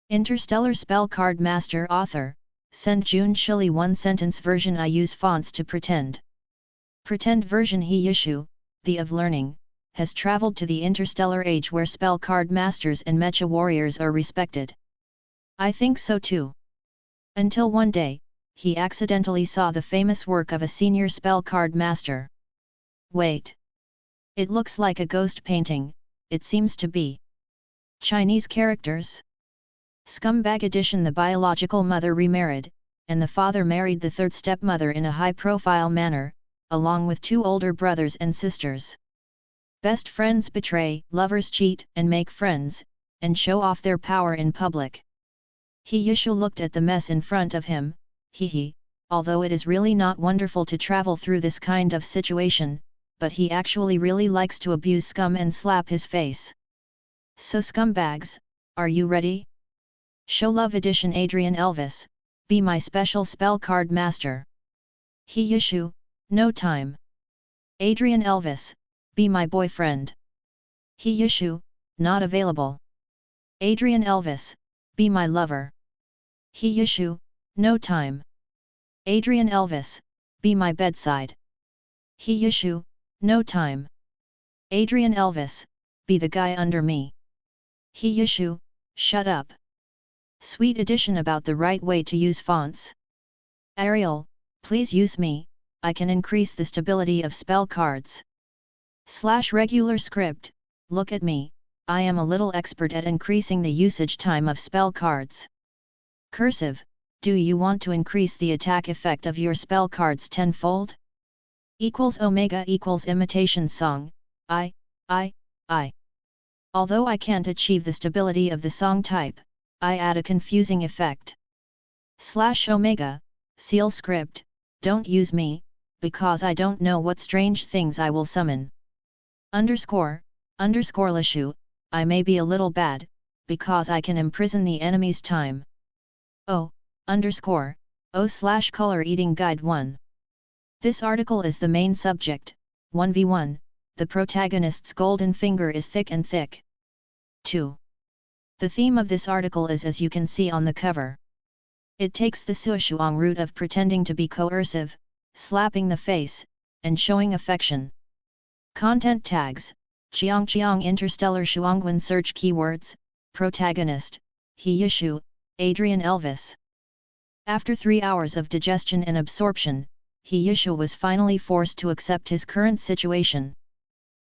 Interstellar Spell Card Master Author, Send June Chili One sentence version. I use fonts to pretend. Pretend version. He Yishu, the of learning, has traveled to the interstellar age where spell card masters and mecha warriors are respected. I think so too. Until one day, he accidentally saw the famous work of a senior spell card master. Wait. It looks like a ghost painting, it seems to be. Chinese characters? Scumbag edition. The biological mother remarried, and the father married the third stepmother in a high-profile manner, along with two older brothers and sisters. Best friends betray, lovers cheat and make friends, and show off their power in public. He Yishu looked at the mess in front of him, although it is really not wonderful to travel through this kind of situation, but he actually really likes to abuse scum and slap his face. So scumbags, are you ready? Show love edition. Adrian Elvis, be my special spell card master. He Yishu, no time. Adrian Elvis, be my boyfriend. He Yishu, not available. Adrian Elvis, be my lover. He Yishu, no time. Adrian Elvis, be my bedside. He Yishu, no time. Adrian Elvis, be the guy under me. He Yishu, shut up. Sweet edition. About the right way to use fonts. Arial, please use me, I can increase the stability of spell cards. / regular script, look at me, I am a little expert at increasing the usage time of spell cards. Cursive, do you want to increase the attack effect of your spell cards tenfold? Equals omega equals imitation song, I. Although I can't achieve the stability of the song type, I add a confusing effect. / omega, seal script, don't use me, because I don't know what strange things I will summon. Underscore Lishu, I may be a little bad, because I can imprison the enemy's time. O / color eating guide 1. This article is the main subject, 1v1, the protagonist's golden finger is thick and thick. 2. The theme of this article is as you can see on the cover. It takes the Suishuang route of pretending to be coercive, slapping the face, and showing affection. Content tags, Chiang Interstellar Shuangwen search keywords, protagonist, He Yishu, Adrian Elvis. After 3 hours of digestion and absorption, He Yishu was finally forced to accept his current situation.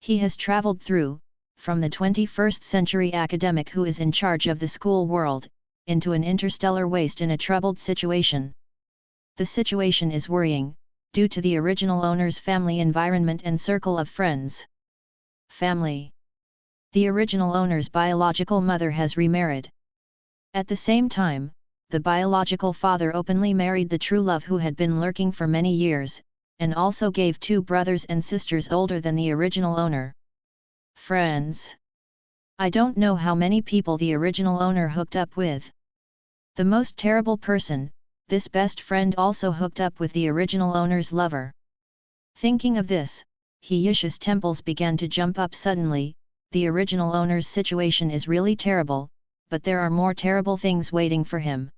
He has traveled through, from the 21st century academic who is in charge of the school world, into an interstellar waste in a troubled situation. The situation is worrying, due to the original owner's family environment and circle of friends. Family. The original owner's biological mother has remarried. At the same time, the biological father openly married the true love who had been lurking for many years, and also gave 2 brothers and sisters older than the original owner. Friends. I don't know how many people the original owner hooked up with. The most terrible person, this best friend also hooked up with the original owner's lover. Thinking of this, He Yishu's temples began to jump up suddenly. The original owner's situation is really terrible, but there are more terrible things waiting for him.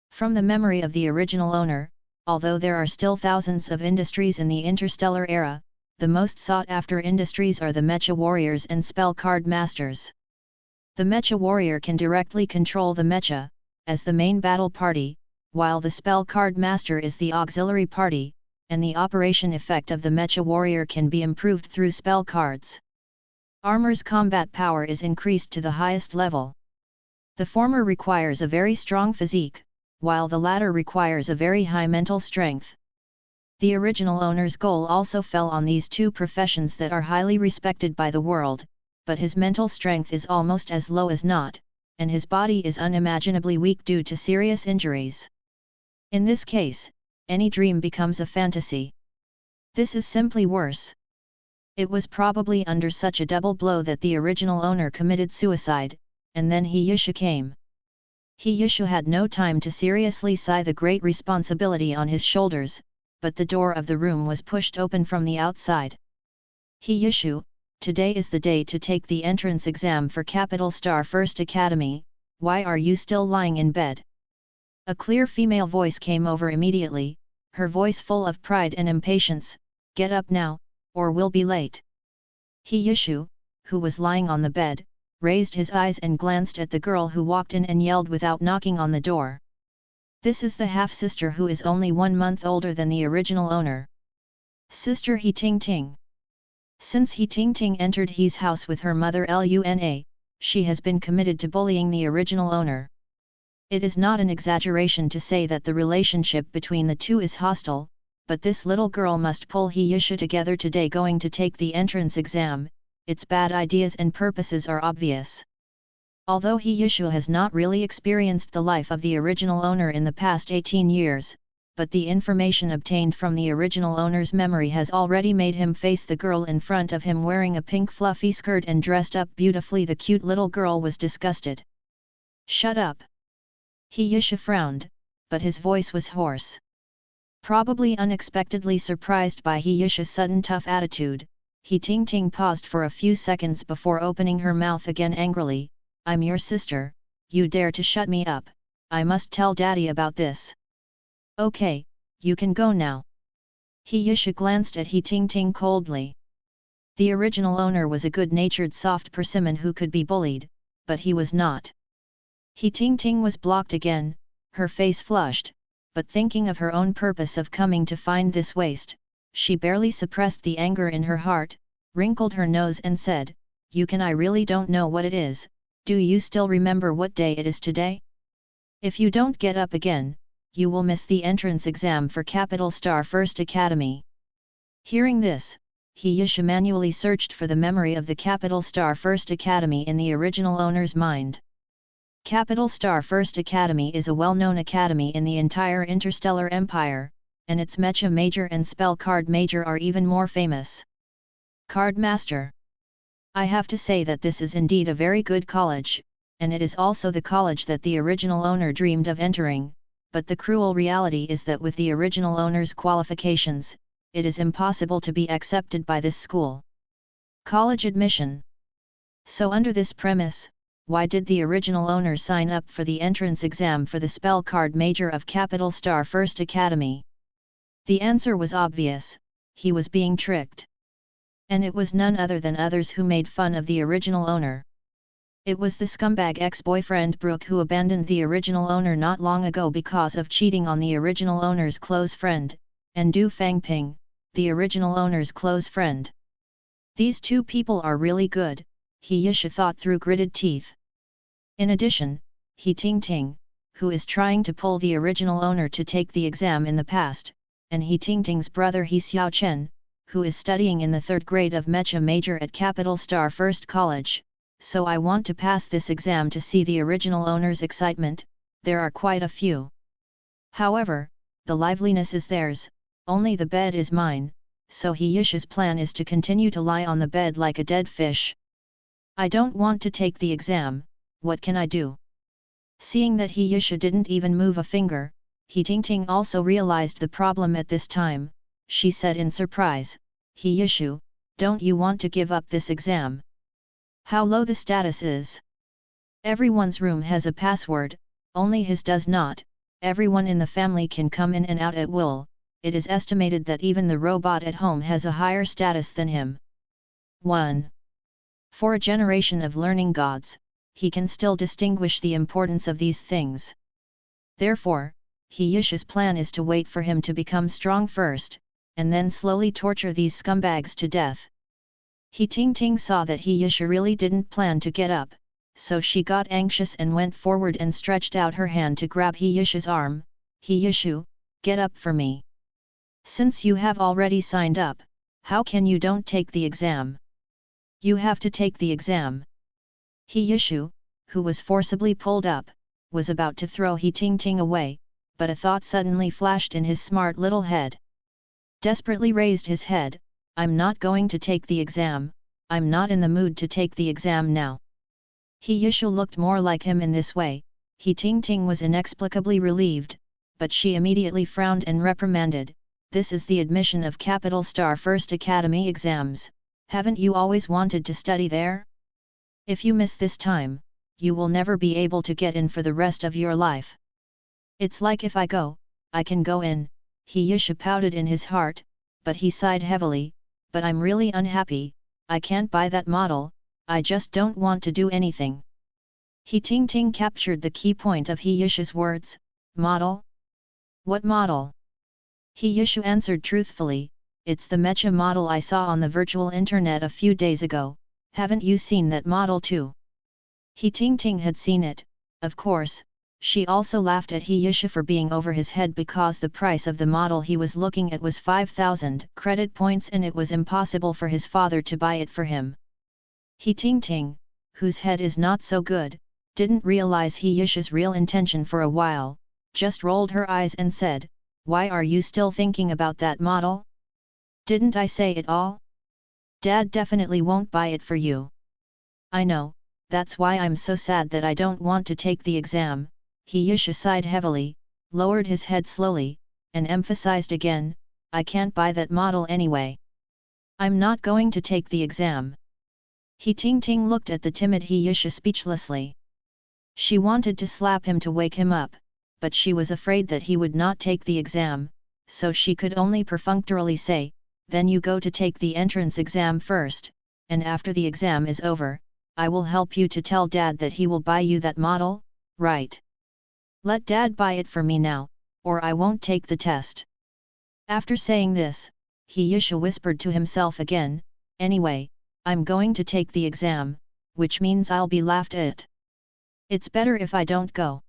From the memory of the original owner, although there are still thousands of industries in the interstellar era, the most sought-after industries are the mecha warriors and spell card masters. The mecha warrior can directly control the mecha, as the main battle party, while the spell card master is the auxiliary party, and the operation effect of the mecha warrior can be improved through spell cards. Armor's combat power is increased to the highest level. The former requires a very strong physique, while the latter requires a very high mental strength. The original owner's goal also fell on these 2 professions that are highly respected by the world, but his mental strength is almost as low as naught, and his body is unimaginably weak due to serious injuries. In this case, any dream becomes a fantasy. This is simply worse. It was probably under such a double blow that the original owner committed suicide, and then He Yishu came. He Yishu had no time to seriously sigh the great responsibility on his shoulders, but the door of the room was pushed open from the outside. He Yishu, today is the day to take the entrance exam for Capital Star First Academy, why are you still lying in bed? A clear female voice came over immediately, her voice full of pride and impatience, get up now, or we'll be late. He Yishu, who was lying on the bed, raised his eyes and glanced at the girl who walked in and yelled without knocking on the door. This is the half-sister who is only 1 month older than the original owner. Sister He Ting Ting. Since He Ting Ting entered He's house with her mother Luna, she has been committed to bullying the original owner. It is not an exaggeration to say that the relationship between the two is hostile, but this little girl must pull He Yishu together today going to take the entrance exam, its bad ideas and purposes are obvious. Although He Yishu has not really experienced the life of the original owner in the past 18 years, but the information obtained from the original owner's memory has already made him face the girl in front of him wearing a pink fluffy skirt and dressed up beautifully. The cute little girl was disgusted. Shut up! He Yishu frowned, but his voice was hoarse. Probably unexpectedly surprised by He Yishu's sudden tough attitude, He Ting Ting paused for a few seconds before opening her mouth again angrily. I'm your sister, you dare to shut me up, I must tell daddy about this. Okay, you can go now. He Yishu glanced at He Ting Ting coldly. The original owner was a good-natured soft persimmon who could be bullied, but he was not. He Ting Ting was blocked again, her face flushed, but thinking of her own purpose of coming to find this waste, she barely suppressed the anger in her heart, wrinkled her nose and said, I really don't know what it is, do you still remember what day it is today? If you don't get up again, you will miss the entrance exam for Capital Star First Academy. Hearing this, He Yishu manually searched for the memory of the Capital Star First Academy in the original owner's mind. Capital Star First Academy is a well-known academy in the entire Interstellar Empire, and its Mecha Major and Spell Card Major are even more famous. Card Master. I have to say that this is indeed a very good college, and it is also the college that the original owner dreamed of entering, but the cruel reality is that with the original owner's qualifications, it is impossible to be accepted by this school. College admission. So under this premise, why did the original owner sign up for the entrance exam for the spell card major of Capital Star First Academy? The answer was obvious, he was being tricked. And it was none other than others who made fun of the original owner. It was the scumbag ex-boyfriend Brooke who abandoned the original owner not long ago because of cheating on the original owner's close friend, and Du Fangping, the original owner's close friend. These two people are really good, He Yishu thought through gritted teeth. In addition, He Ting Ting, who is trying to pull the original owner to take the exam in the past, and He Ting Ting's brother He Xiao Chen, who is studying in the 3rd grade of Mecha Major at Capital Star First College. So I want to pass this exam to see the original owner's excitement. There are quite a few. However, the liveliness is theirs, only the bed is mine, so He Yishu's plan is to continue to lie on the bed like a dead fish. I don't want to take the exam, what can I do? Seeing that He Yishu didn't even move a finger, He Ting Ting also realized the problem at this time. She said in surprise, He Yishu, don't you want to give up this exam? How low the status is. Everyone's room has a password, only his does not. Everyone in the family can come in and out at will. It is estimated that even the robot at home has a higher status than him. 1. For a generation of learning gods, he can still distinguish the importance of these things. Therefore, He Yishu's plan is to wait for him to become strong first, and then slowly torture these scumbags to death. He Ting Ting saw that He Yishu really didn't plan to get up, so she got anxious and went forward and stretched out her hand to grab He Yishu's arm. He Yishu, get up for me. Since you have already signed up, how can you don't take the exam? You have to take the exam. He Yishu, who was forcibly pulled up, was about to throw He Ting Ting away, but a thought suddenly flashed in his smart little head. Desperately raised his head, I'm not going to take the exam, I'm not in the mood to take the exam now. He Yishu looked more like him in this way. He Ting Ting was inexplicably relieved, but she immediately frowned and reprimanded, this is the admission of Capital Star First Academy exams, haven't you always wanted to study there? If you miss this time, you will never be able to get in for the rest of your life. It's like if I go, I can go in, He-Yishu pouted in his heart, but he sighed heavily, but I'm really unhappy, I can't buy that model, I just don't want to do anything. He-Ting captured the key point of He-Yishu's words, model? What model? He-Yishu answered truthfully, it's the mecha model I saw on the virtual internet a few days ago, haven't you seen that model too? He-Ting had seen it, of course. She also laughed at He-Yishu for being over his head because the price of the model he was looking at was 5,000 credit points and it was impossible for his father to buy it for him. He-Ting, whose head is not so good, didn't realize He-Yishu's real intention for a while, just rolled her eyes and said, why are you still thinking about that model? Didn't I say it all? Dad definitely won't buy it for you. I know, that's why I'm so sad that I don't want to take the exam. He-Yishu sighed heavily, lowered his head slowly, and emphasized again, I can't buy that model anyway. I'm not going to take the exam. He-Ting looked at the timid He-Yishu speechlessly. She wanted to slap him to wake him up, but she was afraid that he would not take the exam, so she could only perfunctorily say, then you go to take the entrance exam first, and after the exam is over, I will help you to tell Dad that he will buy you that model, right? Let Dad buy it for me now, or I won't take the test. After saying this, He-Yishu whispered to himself again, anyway, I'm going to take the exam, which means I'll be laughed at. It's better if I don't go.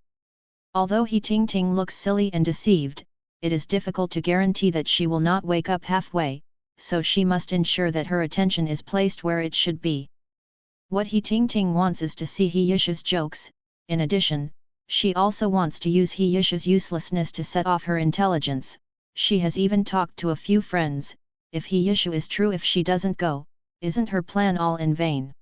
Although He-Ting looks silly and deceived, it is difficult to guarantee that she will not wake up halfway, so she must ensure that her attention is placed where it should be. What He-Ting wants is to see He-Yishu's jokes. In addition, she also wants to use He-Yishu's uselessness to set off her intelligence. She has even talked to a few friends, if He-Yishu is true if she doesn't go, isn't her plan all in vain?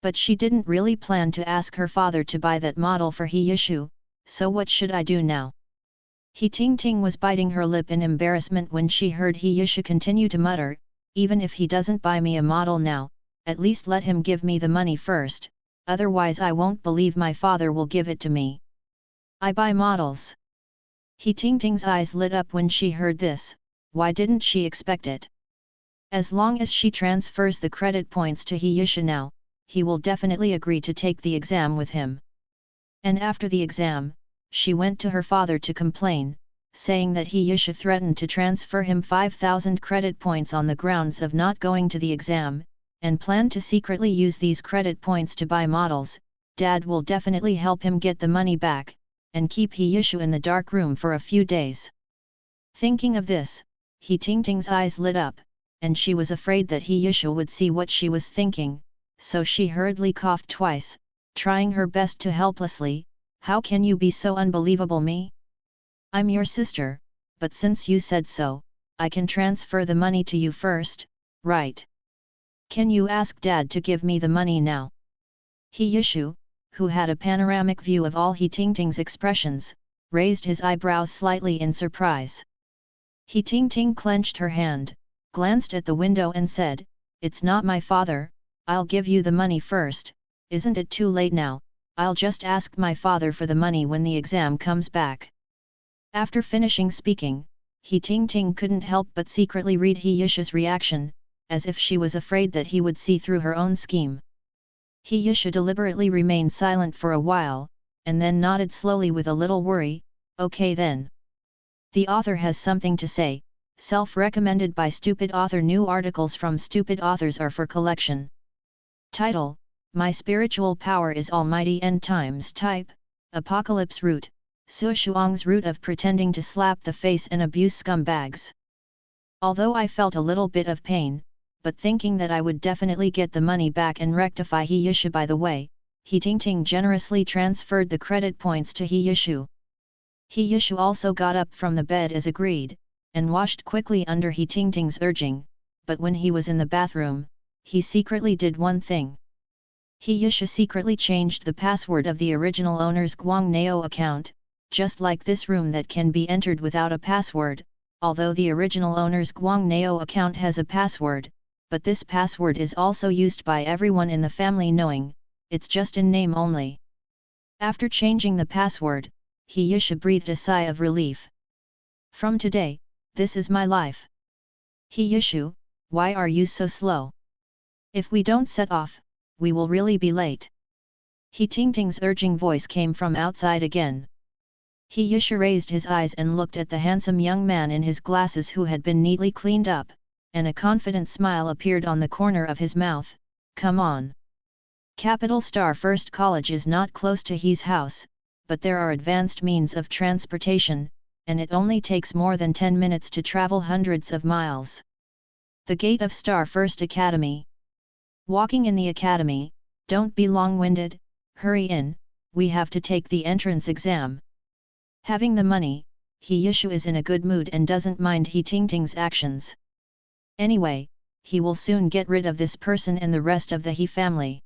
But she didn't really plan to ask her father to buy that model for He-Yishu, so what should I do now? He-Ting was biting her lip in embarrassment when she heard He-Yishu continue to mutter, even if he doesn't buy me a model now, at least let him give me the money first, otherwise I won't believe my father will give it to me. I buy models. He-Ting's eyes lit up when she heard this, why didn't she expect it? As long as she transfers the credit points to He-Yishu now, he will definitely agree to take the exam with him. And after the exam, she went to her father to complain, saying that He-Yishu threatened to transfer him 5,000 credit points on the grounds of not going to the exam, and planned to secretly use these credit points to buy models. Dad will definitely help him get the money back, and keep He-Yishu in the dark room for a few days. Thinking of this, He-Ting's eyes lit up, and she was afraid that He-Yishu would see what she was thinking, so she hurriedly coughed twice, trying her best to helplessly, how can you be so unbelievable me? I'm your sister, but since you said so, I can transfer the money to you first, right? Can you ask Dad to give me the money now? He-Yishu, who had a panoramic view of all He-Ting's expressions, raised his eyebrows slightly in surprise. He-Ting clenched her hand, glanced at the window and said, it's not my father, I'll give you the money first, isn't it too late now, I'll just ask my father for the money when the exam comes back. After finishing speaking, He-Ting couldn't help but secretly read He-Yishu's reaction, as if she was afraid that he would see through her own scheme. He-Yishu deliberately remained silent for a while, and then nodded slowly with a little worry, okay then. The author has something to say, self-recommended by Stupid Author. New articles from Stupid Authors are for collection. Title, My Spiritual Power is Almighty. End Times. Type, Apocalypse Root, Su Shuang's root of pretending to slap the face and abuse scumbags. Although I felt a little bit of pain, but thinking that I would definitely get the money back and rectify He-Yishu by the way, He-Ting generously transferred the credit points to He-Yishu. He-Yishu also got up from the bed as agreed, and washed quickly under He-Ting's urging, but when he was in the bathroom, he secretly did one thing. He-Yishu secretly changed the password of the original owner's Guangnao account, just like this room that can be entered without a password, although the original owner's Guangnao account has a password, but this password is also used by everyone in the family knowing, it's just in name only. After changing the password, He Yusha breathed a sigh of relief. From today, this is my life. He Yushu, why are you so slow? If we don't set off, we will really be late. He Tingting's urging voice came from outside again. He Yusha raised his eyes and looked at the handsome young man in his glasses who had been neatly cleaned up, and a confident smile appeared on the corner of his mouth. Come on. Capital Star First College is not close to his house, but there are advanced means of transportation, and it only takes more than 10 minutes to travel hundreds of miles. The gate of Star First Academy. Walking in the academy, don't be long-winded, hurry in, we have to take the entrance exam. Having the money, He Yushu is in a good mood and doesn't mind He Tingting's actions. Anyway, he will soon get rid of this person and the rest of the He family.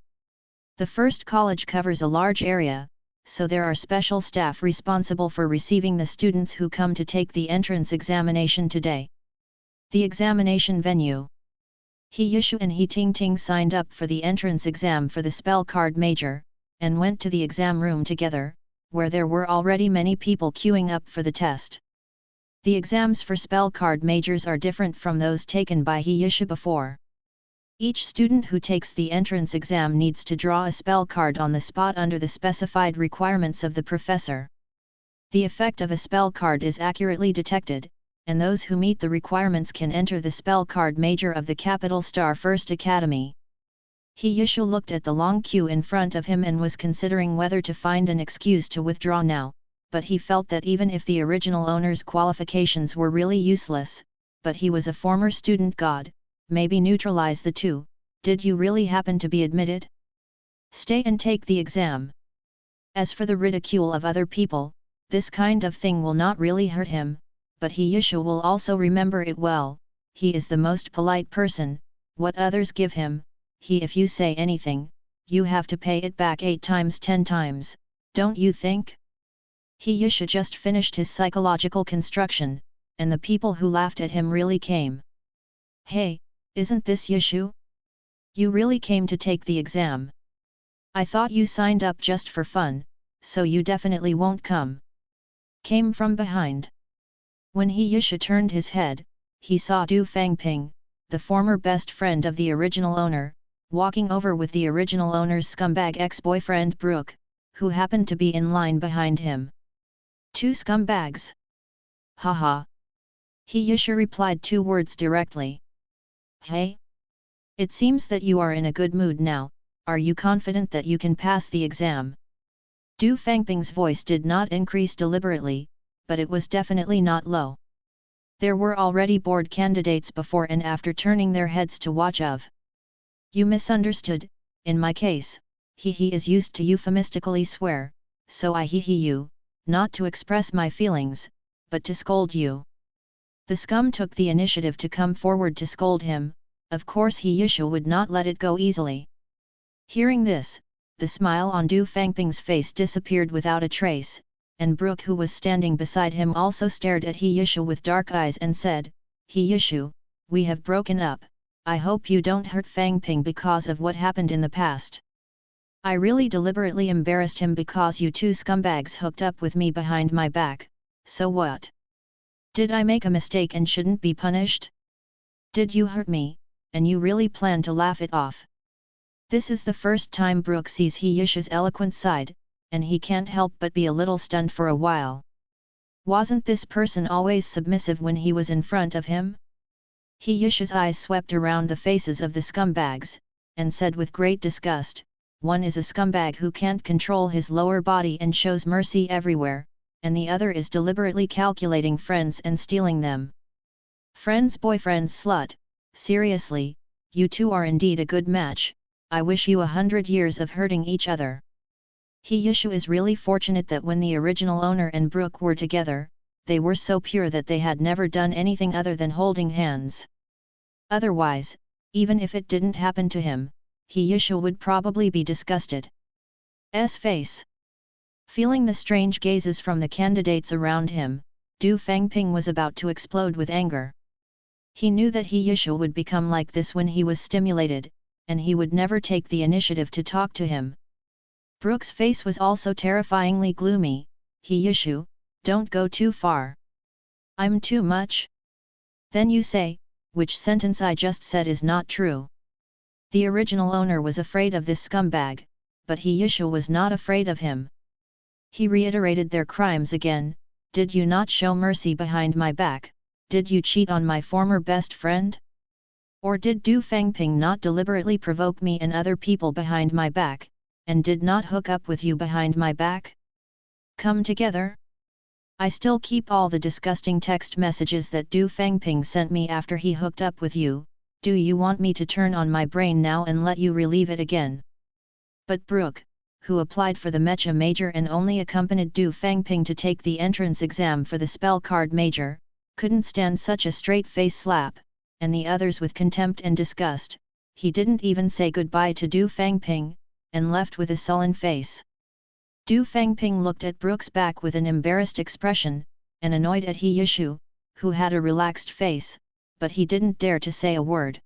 The first college covers a large area, so there are special staff responsible for receiving the students who come to take the entrance examination today. The examination venue. He Yushu and He Tingting signed up for the entrance exam for the spell card major, and went to the exam room together, where there were already many people queuing up for the test. The exams for spell card majors are different from those taken by He Yushu before. Each student who takes the entrance exam needs to draw a spell card on the spot under the specified requirements of the professor. The effect of a spell card is accurately detected, and those who meet the requirements can enter the spell card major of the Capital Star First Academy. He Yushu looked at the long queue in front of him and was considering whether to find an excuse to withdraw now, but he felt that even if the original owner's qualifications were really useless, but he was a former student god, maybe neutralize the two. Did you really happen to be admitted? Stay and take the exam. As for the ridicule of other people, this kind of thing will not really hurt him, but He Yushu will also remember it well. He is the most polite person, what others give him, if you say anything, you have to pay it back 8 times 10 times, don't you think? He Yushu just finished his psychological construction, and the people who laughed at him really came. Hey, isn't this Yushu? You really came to take the exam. I thought you signed up just for fun, so you definitely won't come. Came from behind. When He Yushu turned his head, he saw Du Fangping, the former best friend of the original owner, walking over with the original owner's scumbag ex-boyfriend Brooke, who happened to be in line behind him. 2 scumbags. Haha. He Yushu replied 2 words directly. Hey? It seems that you are in a good mood now, are you confident that you can pass the exam? Du Fangping's voice did not increase deliberately, but it was definitely not low. There were already bored candidates before and after turning their heads to watch of. You misunderstood, in my case, he is used to euphemistically swear, so I he you, not to express my feelings, but to scold you. The scum took the initiative to come forward to scold him, of course He Yushu would not let it go easily. Hearing this, the smile on Du Fangping's face disappeared without a trace, and Brooke who was standing beside him also stared at He Yushu with dark eyes and said, He Yushu, we have broken up, I hope you don't hurt Fangping because of what happened in the past. I really deliberately embarrassed him because you 2 scumbags hooked up with me behind my back, so what? Did I make a mistake and shouldn't be punished? Did you hurt me, and you really plan to laugh it off? This is the first time Brooke sees He Yushu's eloquent side, and he can't help but be a little stunned for a while. Wasn't this person always submissive when he was in front of him? He Yushu's eyes swept around the faces of the scumbags, and said with great disgust, one is a scumbag who can't control his lower body and shows mercy everywhere, and the other is deliberately calculating friends and stealing them. Friends boyfriends slut, seriously, you 2 are indeed a good match, I wish you 100 years of hurting each other. He Yushu is really fortunate that when the original owner and Brooke were together, they were so pure that they had never done anything other than holding hands. Otherwise, even if it didn't happen to him, He Yushu would probably be disgusted. Face. Feeling the strange gazes from the candidates around him, Du Fangping was about to explode with anger. He knew that He Yushu would become like this when he was stimulated, and he would never take the initiative to talk to him. Brooke's face was also terrifyingly gloomy. He-Yishu, don't go too far. I'm too much? Then you say, which sentence I just said is not true. The original owner was afraid of this scumbag, but He-Yishu was not afraid of him. He reiterated their crimes again. Did you not show mercy behind my back? Did you cheat on my former best friend? Or did Du Fangping not deliberately provoke me and other people behind my back, and did not hook up with you behind my back? Come together? I still keep all the disgusting text messages that Du Fangping sent me after he hooked up with you. Do you want me to turn on my brain now and let you relieve it again? But Brooke, who applied for the Mecha Major and only accompanied Du Fangping to take the entrance exam for the Spell Card Major, couldn't stand such a straight-face slap, and the others with contempt and disgust. He didn't even say goodbye to Du Fangping, and left with a sullen face. Du Fangping looked at Brooke's back with an embarrassed expression, and annoyed at He-Yishu, who had a relaxed face, but he didn't dare to say a word.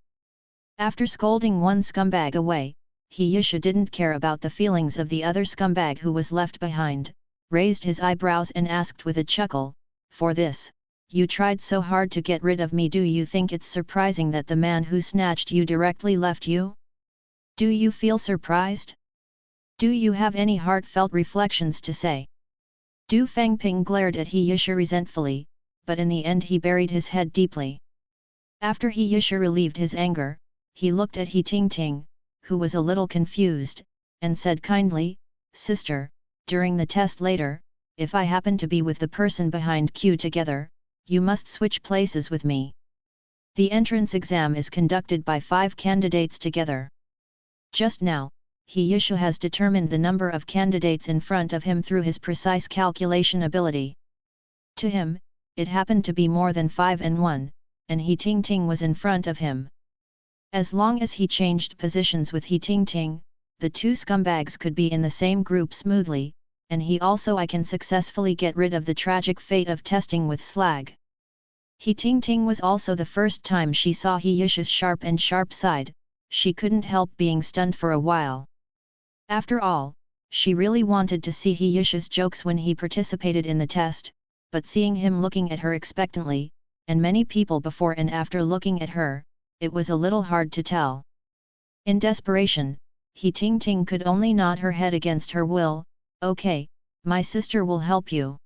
After scolding one scumbag away, He-Yishu didn't care about the feelings of the other scumbag who was left behind, raised his eyebrows and asked with a chuckle, "For this, you tried so hard to get rid of me. Do you think it's surprising that the man who snatched you directly left you? Do you feel surprised? Do you have any heartfelt reflections to say?" Du Fangping glared at He-Yishu resentfully, but in the end he buried his head deeply. After He-Yishu relieved his anger, he looked at He-Ting-Ting, who was a little confused, and said kindly, "Sister, during the test later, if I happen to be with the person behind Q together, you must switch places with me. The entrance exam is conducted by 5 candidates together. Just now, He-Yishu has determined the number of candidates in front of him through his precise calculation ability. To him, it happened to be more than 5 and 1, and He-Ting-Ting was in front of him. As long as he changed positions with He-Ting-Ting, the two scumbags could be in the same group smoothly, and I can successfully get rid of the tragic fate of testing with slag." He-Ting-Ting was also the first time she saw He-Yishu's sharp side. She couldn't help being stunned for a while. After all, she really wanted to see He-Yishu's jokes when he participated in the test, but seeing him looking at her expectantly, and many people before and after looking at her, it was a little hard to tell. In desperation, He-Ting-Ting could only nod her head against her will. "Okay, my sister will help you.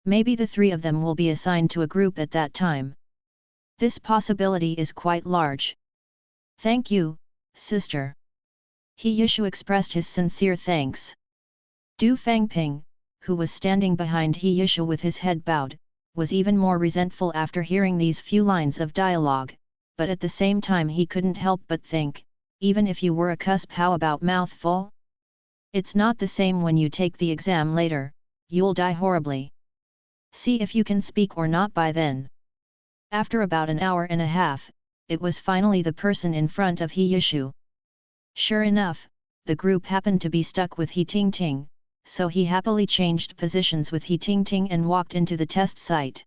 Maybe the 3 of them will be assigned to a group at that time. This possibility is quite large. Thank you, sister." He-Yishu expressed his sincere thanks. Du Fangping, who was standing behind He-Yishu with his head bowed, was even more resentful after hearing these few lines of dialogue, but at the same time he couldn't help but think, even if you were a cusp, how about mouthful? It's not the same when you take the exam later, you'll die horribly. See if you can speak or not by then. After about an hour and a half, it was finally the person in front of He-Yishu. Sure enough, the group happened to be stuck with He-Ting-Ting, so he happily changed positions with He-Ting-Ting and walked into the test site.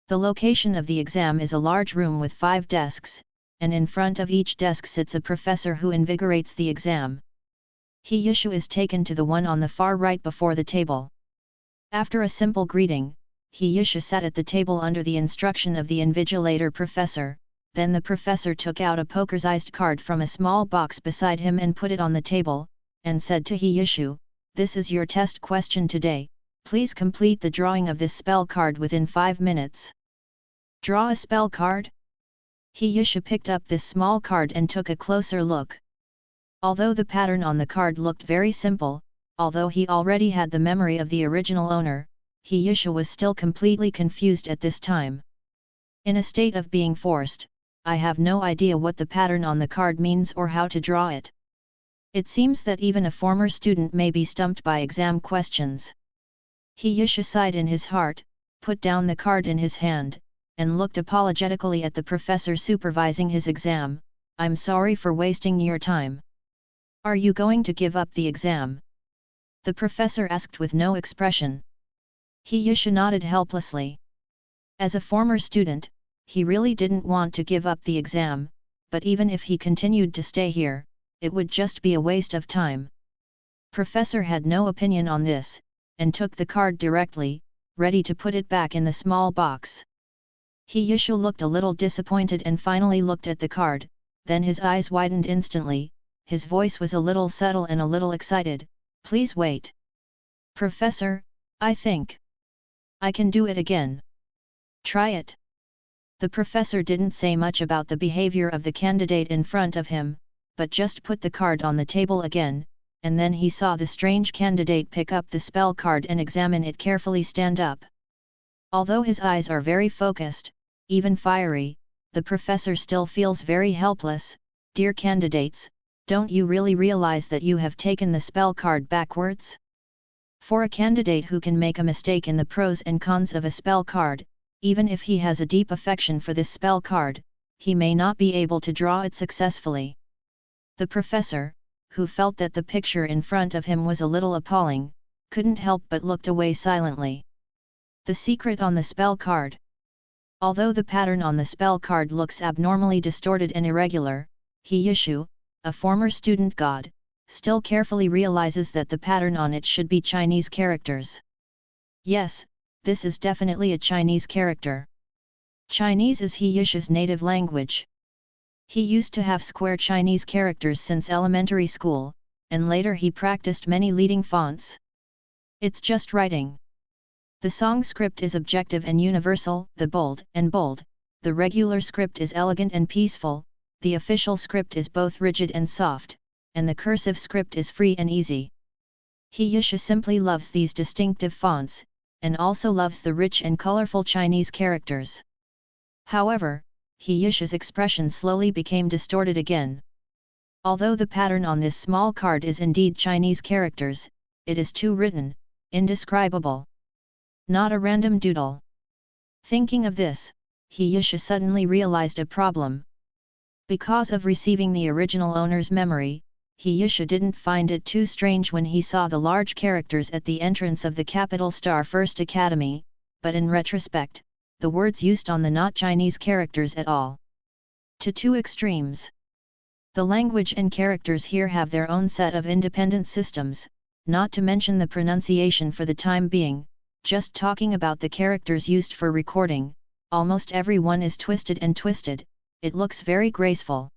The location of the exam is a large room with 5 desks, and in front of each desk sits a professor who invigorates the exam. He-Yishu is taken to the one on the far right before the table. After a simple greeting, He-Yishu sat at the table under the instruction of the invigilator professor. Then the professor took out a poker-sized card from a small box beside him and put it on the table, and said to He-Yishu, "This is your test question today, please complete the drawing of this spell card within 5 minutes. Draw a spell card?" He-Yishu picked up this small card and took a closer look. Although the pattern on the card looked very simple, although he already had the memory of the original owner, He-Yishu was still completely confused at this time. In a state of being forced, "I have no idea what the pattern on the card means or how to draw it." It seems that even a former student may be stumped by exam questions. He-Yishu sighed in his heart, put down the card in his hand, and looked apologetically at the professor supervising his exam. "I'm sorry for wasting your time. Are you going to give up the exam?" the professor asked with no expression. He-Yishu nodded helplessly. As a former student, he really didn't want to give up the exam, but even if he continued to stay here, it would just be a waste of time. Professor had no opinion on this, and took the card directly, ready to put it back in the small box. He Yishu looked a little disappointed and finally looked at the card, then his eyes widened instantly, his voice was a little subtle and a little excited, "Please wait. Professor, I think I can do it again. Try it." The professor didn't say much about the behavior of the candidate in front of him, but just put the card on the table again, and then he saw the strange candidate pick up the spell card and examine it carefully stand up. Although his eyes are very focused, even fiery, the professor still feels very helpless. "Dear candidates, don't you really realize that you have taken the spell card backwards? For a candidate who can make a mistake in the pros and cons of a spell card, even if he has a deep affection for this spell card, he may not be able to draw it successfully." The professor, who felt that the picture in front of him was a little appalling, couldn't help but looked away silently. The secret on the spell card. Although the pattern on the spell card looks abnormally distorted and irregular, He Yishu, a former student god, still carefully realizes that the pattern on it should be Chinese characters. Yes, this is definitely a Chinese character. Chinese is He Yishu's native language. He used to have square Chinese characters since elementary school, and later he practiced many leading fonts. It's just writing. The song script is objective and universal, the bold, the regular script is elegant and peaceful, the official script is both rigid and soft, and the cursive script is free and easy. He Yishu simply loves these distinctive fonts, and also loves the rich and colorful Chinese characters. However, He Yishu's expression slowly became distorted again. Although the pattern on this small card is indeed Chinese characters, it is too written, indescribable. Not a random doodle. Thinking of this, He Yishu suddenly realized a problem. Because of receiving the original owner's memory, He Yishu didn't find it too strange when he saw the large characters at the entrance of the Capital Star First Academy, but in retrospect, the words used on the not Chinese characters at all. To two extremes. The language and characters here have their own set of independent systems, not to mention the pronunciation for the time being. Just talking about the characters used for recording, almost every one is twisted and twisted, it looks very graceful.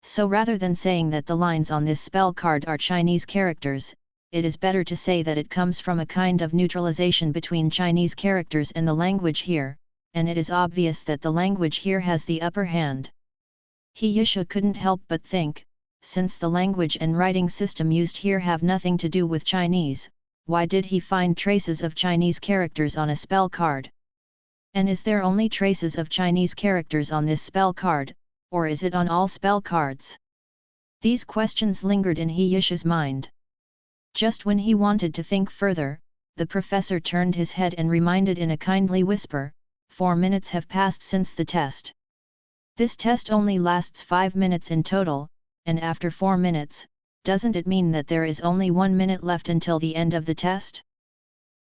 So rather than saying that the lines on this spell card are Chinese characters, it is better to say that it comes from a kind of neutralization between Chinese characters and the language here, and it is obvious that the language here has the upper hand. He Yishu couldn't help but think, since the language and writing system used here have nothing to do with Chinese, why did he find traces of Chinese characters on a spell card? And is there only traces of Chinese characters on this spell card, or is it on all spell cards? These questions lingered in He Yishu's mind. Just when he wanted to think further, the professor turned his head and reminded in a kindly whisper, 4 minutes have passed since the test. This test only lasts 5 minutes in total, and after 4 minutes, doesn't it mean that there is only 1 minute left until the end of the test?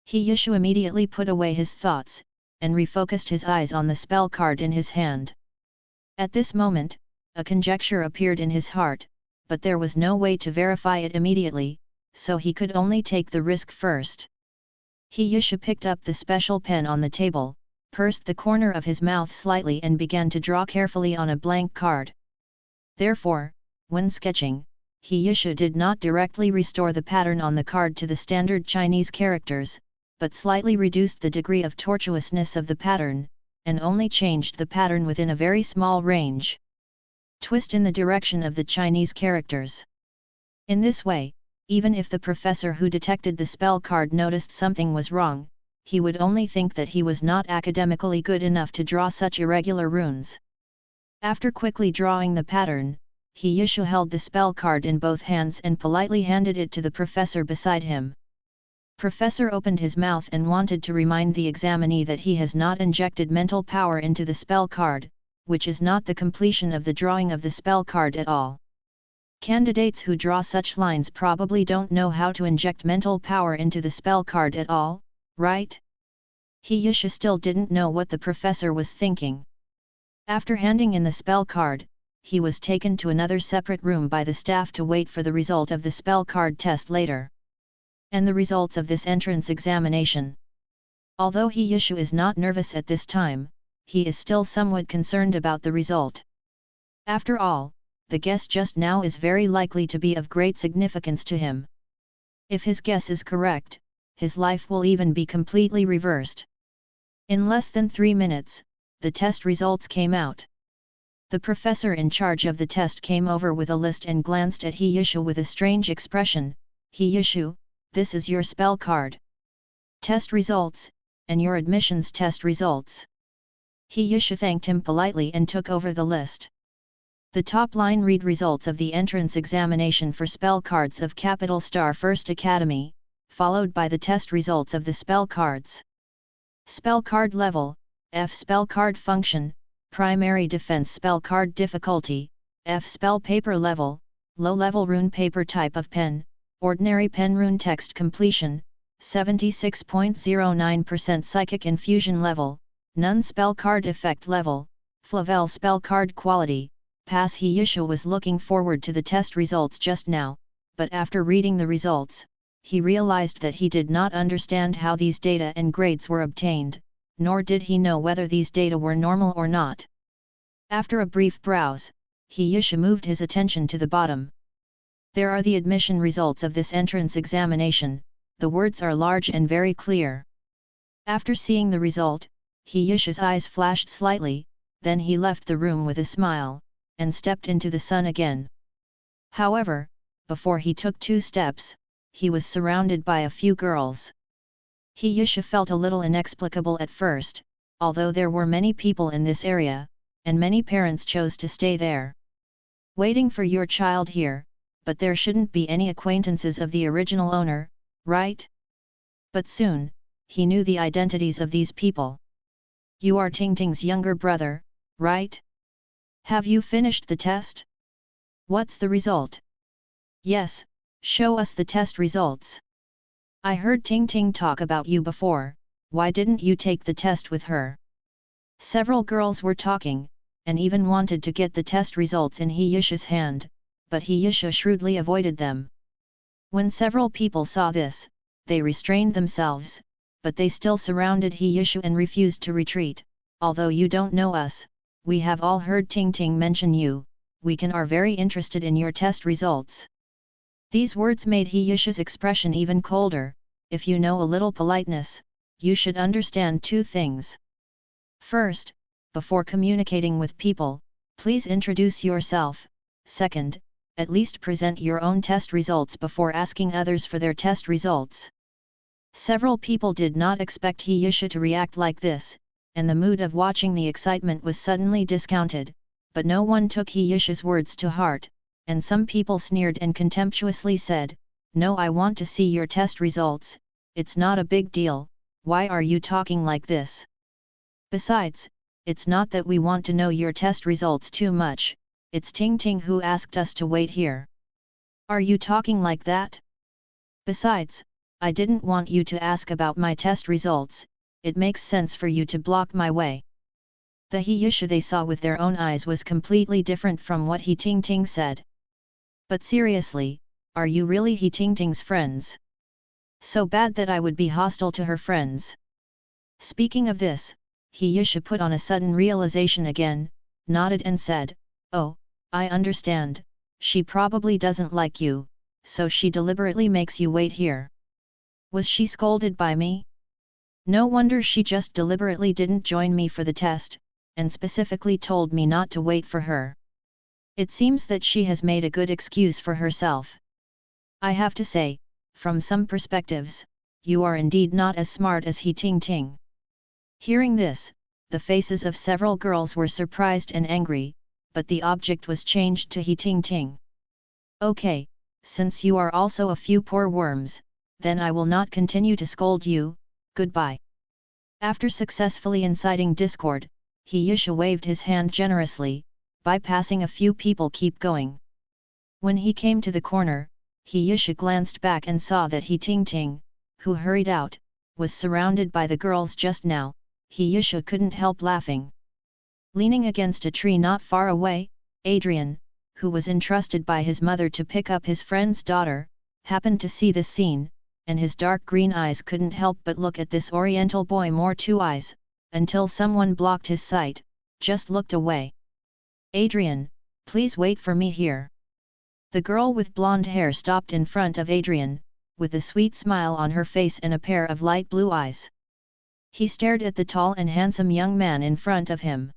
He Yishu immediately put away his thoughts, and refocused his eyes on the spell card in his hand. At this moment, a conjecture appeared in his heart, but there was no way to verify it immediately, so he could only take the risk first. He Yishu picked up the special pen on the table, pursed the corner of his mouth slightly and began to draw carefully on a blank card. Therefore, when sketching, He Yishu did not directly restore the pattern on the card to the standard Chinese characters, but slightly reduced the degree of tortuousness of the pattern, and only changed the pattern within a very small range. Twist in the direction of the Chinese characters. In this way, even if the professor who detected the spell card noticed something was wrong, he would only think that he was not academically good enough to draw such irregular runes. After quickly drawing the pattern, He Yishu held the spell card in both hands and politely handed it to the professor beside him. Professor opened his mouth and wanted to remind the examinee that he has not injected mental power into the spell card, which is not the completion of the drawing of the spell card at all. Candidates who draw such lines probably don't know how to inject mental power into the spell card at all, right? He Yishu still didn't know what the professor was thinking. After handing in the spell card, he was taken to another separate room by the staff to wait for the result of the spell card test later. and the results of this entrance examination. Although He Yeshu is not nervous at this time, he is still somewhat concerned about the result. After all, the guess just now is very likely to be of great significance to him. If his guess is correct, his life will even be completely reversed. In less than 3 minutes, the test results came out. The professor in charge of the test came over with a list and glanced at He Yeshu with a strange expression. He Yeshu, this is your spell card. Test results, and your admissions test results. He Yeshu thanked him politely and took over the list. The top line read results of the entrance examination for spell cards of Capital Star First Academy, followed by the test results of the spell cards. Spell card level, F. Spell card function, primary defense spell card difficulty, F. Spell paper level, low level rune paper type of pen, ordinary pen rune text completion, 76.09% psychic infusion level, none spell card effect level, Flavel spell card quality, pass. He Yeshu was looking forward to the test results just now, but after reading the results, he realized that he did not understand how these data and grades were obtained, nor did he know whether these data were normal or not. After a brief browse, He Yeshu moved his attention to the bottom. There are the admission results of this entrance examination. The words are large and very clear. After seeing the result, He Yeshu's eyes flashed slightly, then he left the room with a smile, and stepped into the sun again. However, before he took 2 steps, he was surrounded by a few girls. He Yeshu felt a little inexplicable at first, although there were many people in this area, and many parents chose to stay there. Waiting for your child here, but there shouldn't be any acquaintances of the original owner, right? But soon, he knew the identities of these people. You are Ting Ting's younger brother, right? Have you finished the test? What's the result? Yes, show us the test results. I heard Ting Ting talk about you before, why didn't you take the test with her? Several girls were talking, and even wanted to get the test results in He Yeshu's hand, but He Yeshu shrewdly avoided them. When several people saw this, they restrained themselves, but they still surrounded He Yeshu and refused to retreat. Although you don't know us, we have all heard Ting Ting mention you, we are very interested in your test results. These words made He Yeshu's expression even colder. If you know a little politeness, you should understand 2 things. First, before communicating with people, please introduce yourself. Second, at least present your own test results before asking others for their test results. Several people did not expect He Yeshu to react like this, and the mood of watching the excitement was suddenly discounted, but no one took He Yeshu's words to heart, and some people sneered and contemptuously said, "No, I want to see your test results, it's not a big deal, why are you talking like this? Besides, it's not that we want to know your test results too much, it's Ting Ting who asked us to wait here. Are you talking like that? Besides, I didn't want you to ask about my test results, it makes sense for you to block my way." The He Yeshu they saw with their own eyes was completely different from what He Ting Ting said. But seriously, are you really He Ting Ting's friends? So bad that I would be hostile to her friends. Speaking of this, He Yeshu put on a sudden realization again, nodded and said, "Oh, I understand, she probably doesn't like you, so she deliberately makes you wait here. Was she scolded by me? No wonder she just deliberately didn't join me for the test, and specifically told me not to wait for her. It seems that she has made a good excuse for herself. I have to say, from some perspectives, you are indeed not as smart as He Ting Ting." Hearing this, the faces of several girls were surprised and angry, but the object was changed to He Ting Ting. "Okay, since you are also a few poor worms, then I will not continue to scold you, goodbye." After successfully inciting discord, He Yeshu waved his hand generously, bypassing a few people keep going. When he came to the corner, He Yeshu glanced back and saw that He Ting Ting, who hurried out, was surrounded by the girls just now. He Yeshu couldn't help laughing. Leaning against a tree not far away, Adrian, who was entrusted by his mother to pick up his friend's daughter, happened to see this scene, and his dark green eyes couldn't help but look at this oriental boy more two eyes, until someone blocked his sight, just looked away. "Adrian, please wait for me here." The girl with blonde hair stopped in front of Adrian, with a sweet smile on her face and a pair of light blue eyes. He stared at the tall and handsome young man in front of him.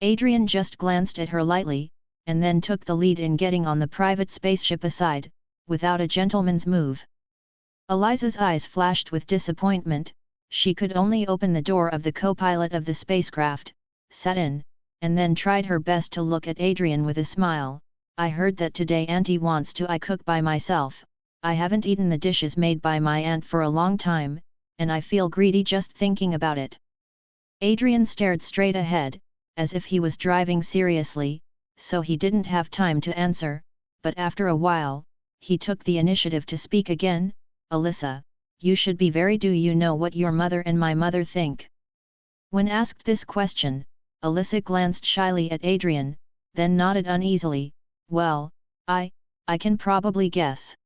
Adrian just glanced at her lightly, and then took the lead in getting on the private spaceship aside, without a gentleman's move. Eliza's eyes flashed with disappointment. She could only open the door of the co-pilot of the spacecraft, sat in, and then tried her best to look at Adrian with a smile. "I heard that today Auntie wants to I cook by myself. I haven't eaten the dishes made by my aunt for a long time, and I feel greedy just thinking about it." Adrian stared straight ahead, as if he was driving seriously, so he didn't have time to answer, but after a while, he took the initiative to speak again. "Alyssa, you should be very. Do you know what your mother and my mother think?" When asked this question, Alyssa glanced shyly at Adrian, then nodded uneasily. "Well, I can probably guess."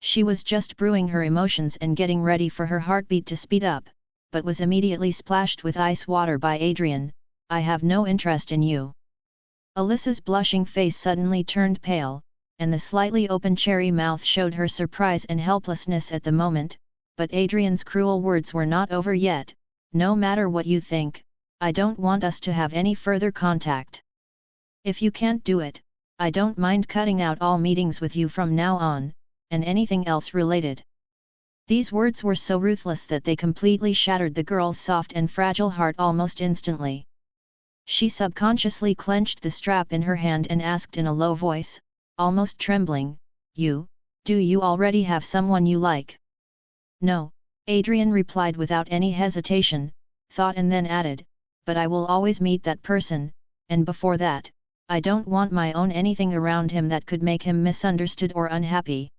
She was just brewing her emotions and getting ready for her heartbeat to speed up, but was immediately splashed with ice water by Adrian. "I have no interest in you." Alyssa's blushing face suddenly turned pale, and the slightly open cherry mouth showed her surprise and helplessness at the moment, but Adrian's cruel words were not over yet. "No matter what you think, I don't want us to have any further contact. If you can't do it, I don't mind cutting out all meetings with you from now on, and anything else related." These words were so ruthless that they completely shattered the girl's soft and fragile heart almost instantly. She subconsciously clenched the strap in her hand and asked in a low voice, almost trembling, Do you already have someone you like?" "No," Adrian replied without any hesitation, thought and then added, "but I will always meet that person, and before that, I don't want my own anything around him that could make him misunderstood or unhappy."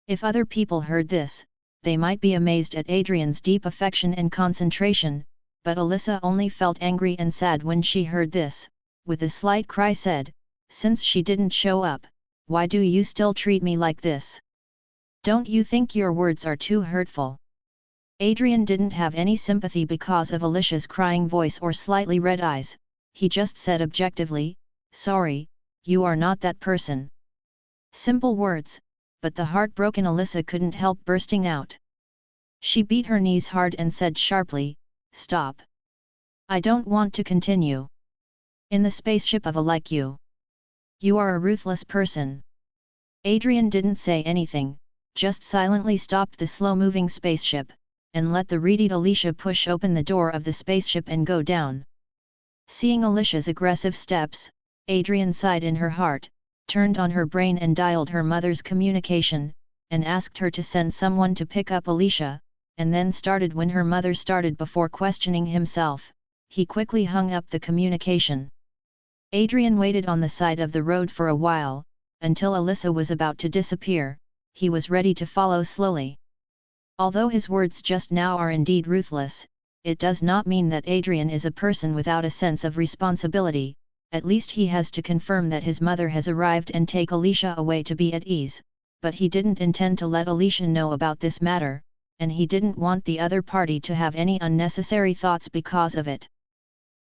If other people heard this, they might be amazed at Adrian's deep affection and concentration, but Alyssa only felt angry and sad when she heard this. With a slight cry said, "Since she didn't show up, why do you still treat me like this? Don't you think your words are too hurtful?" Adrian didn't have any sympathy because of Alicia's crying voice or slightly red eyes. He just said objectively, "Sorry, you are not that person." Simple words, but the heartbroken Alyssa couldn't help bursting out. She beat her knees hard and said sharply, "Stop. I don't want to continue in the spaceship of a like you. You are a ruthless person." Adrian didn't say anything, just silently stopped the slow-moving spaceship, and let the readied Alicia push open the door of the spaceship and go down. Seeing Alicia's aggressive steps, Adrian sighed in her heart, turned on her brain and dialed her mother's communication, and asked her to send someone to pick up Alicia, and then started when her mother started before questioning himself. He quickly hung up the communication. Adrian waited on the side of the road for a while, until Alyssa was about to disappear. He was ready to follow slowly. Although his words just now are indeed ruthless, it does not mean that Adrian is a person without a sense of responsibility. At least he has to confirm that his mother has arrived and take Alicia away to be at ease, but he didn't intend to let Alicia know about this matter, and he didn't want the other party to have any unnecessary thoughts because of it.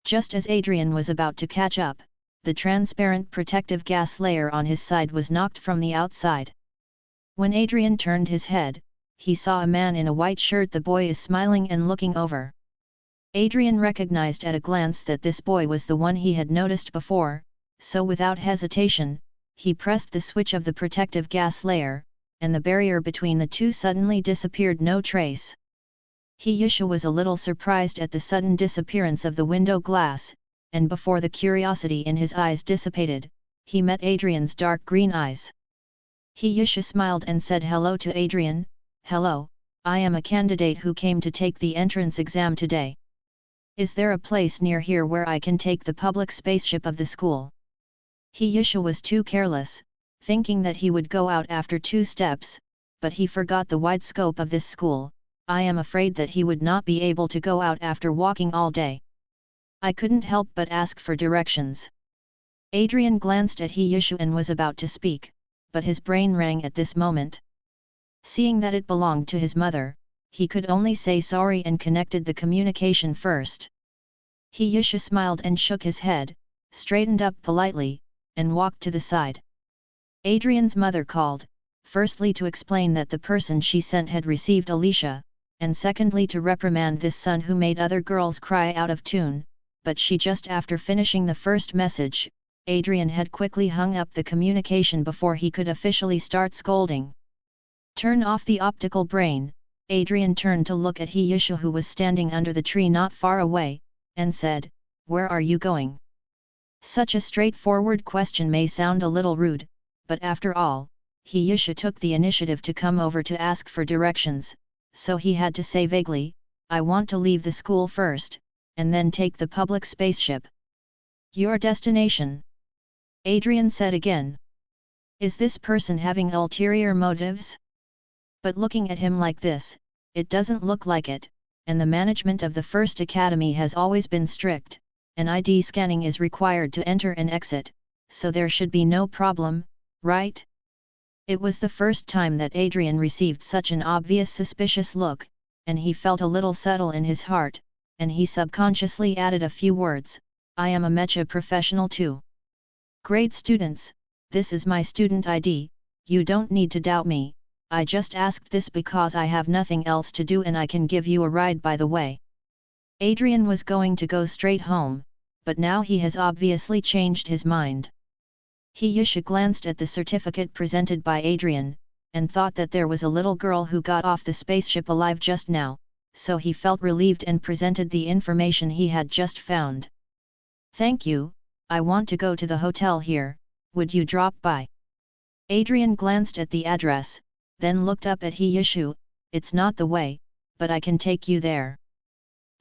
Just as Adrian was about to catch up, the transparent protective gas layer on his side was knocked from the outside. When Adrian turned his head, he saw a man in a white shirt. The boy is smiling and looking over. Adrian recognized at a glance that this boy was the one he had noticed before, so without hesitation, he pressed the switch of the protective gas layer, and the barrier between the two suddenly disappeared, no trace. Yusha was a little surprised at the sudden disappearance of the window glass, and before the curiosity in his eyes dissipated, he met Adrian's dark green eyes. Yusha smiled and said hello to Adrian. "Hello, I am a candidate who came to take the entrance exam today. Is there a place near here where I can take the public spaceship of the school?" Yusha was too careless, thinking that he would go out after 2 steps, but he forgot the wide scope of this school. "I am afraid that he would not be able to go out after walking all day. I couldn't help but ask for directions." Adrian glanced at Yusha and was about to speak, but his brain rang at this moment. Seeing that it belonged to his mother, he could only say sorry and connected the communication first. He smiled and shook his head, straightened up politely, and walked to the side. Adrian's mother called, firstly to explain that the person she sent had received Alicia, and secondly to reprimand this son who made other girls cry out of tune, but just after finishing the first message, Adrian had quickly hung up the communication before he could officially start scolding. Turn off the optical brain, Adrian turned to look at He who was standing under the tree not far away, and said, "Where are you going?" Such a straightforward question may sound a little rude, but after all, He took the initiative to come over to ask for directions, so he had to say vaguely, "I want to leave the school first, and then take the public spaceship." "Your destination?" Adrian said again. Is this person having ulterior motives? But looking at him like this, it doesn't look like it, and the management of the First Academy has always been strict, and ID scanning is required to enter and exit, so there should be no problem, right? It was the first time that Adrian received such an obvious suspicious look, and he felt a little subtle in his heart, and he subconsciously added a few words, "I am a mecha professional too. Grade students, this is my student ID, you don't need to doubt me, I just asked this because I have nothing else to do and I can give you a ride by the way." Adrian was going to go straight home, but now he has obviously changed his mind. He glanced at the certificate presented by Adrian, and thought that there was a little girl who got off the spaceship alive just now, so he felt relieved and presented the information he had just found. "Thank you, I want to go to the hotel here, would you drop by?" Adrian glanced at the address, then looked up at He "It's not the way, but I can take you there."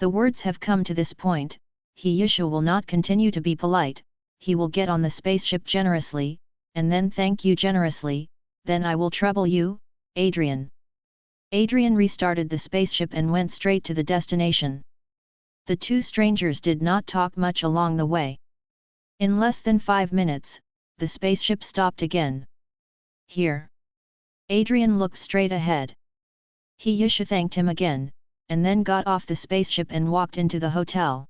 The words have come to this point, He will not continue to be polite, he will get on the spaceship generously, and then thank you generously, "Then I will trouble you, Adrian." Adrian restarted the spaceship and went straight to the destination. The two strangers did not talk much along the way. In less than 5 minutes, the spaceship stopped again. "Here." Adrian looked straight ahead. He thanked him again, and then got off the spaceship and walked into the hotel.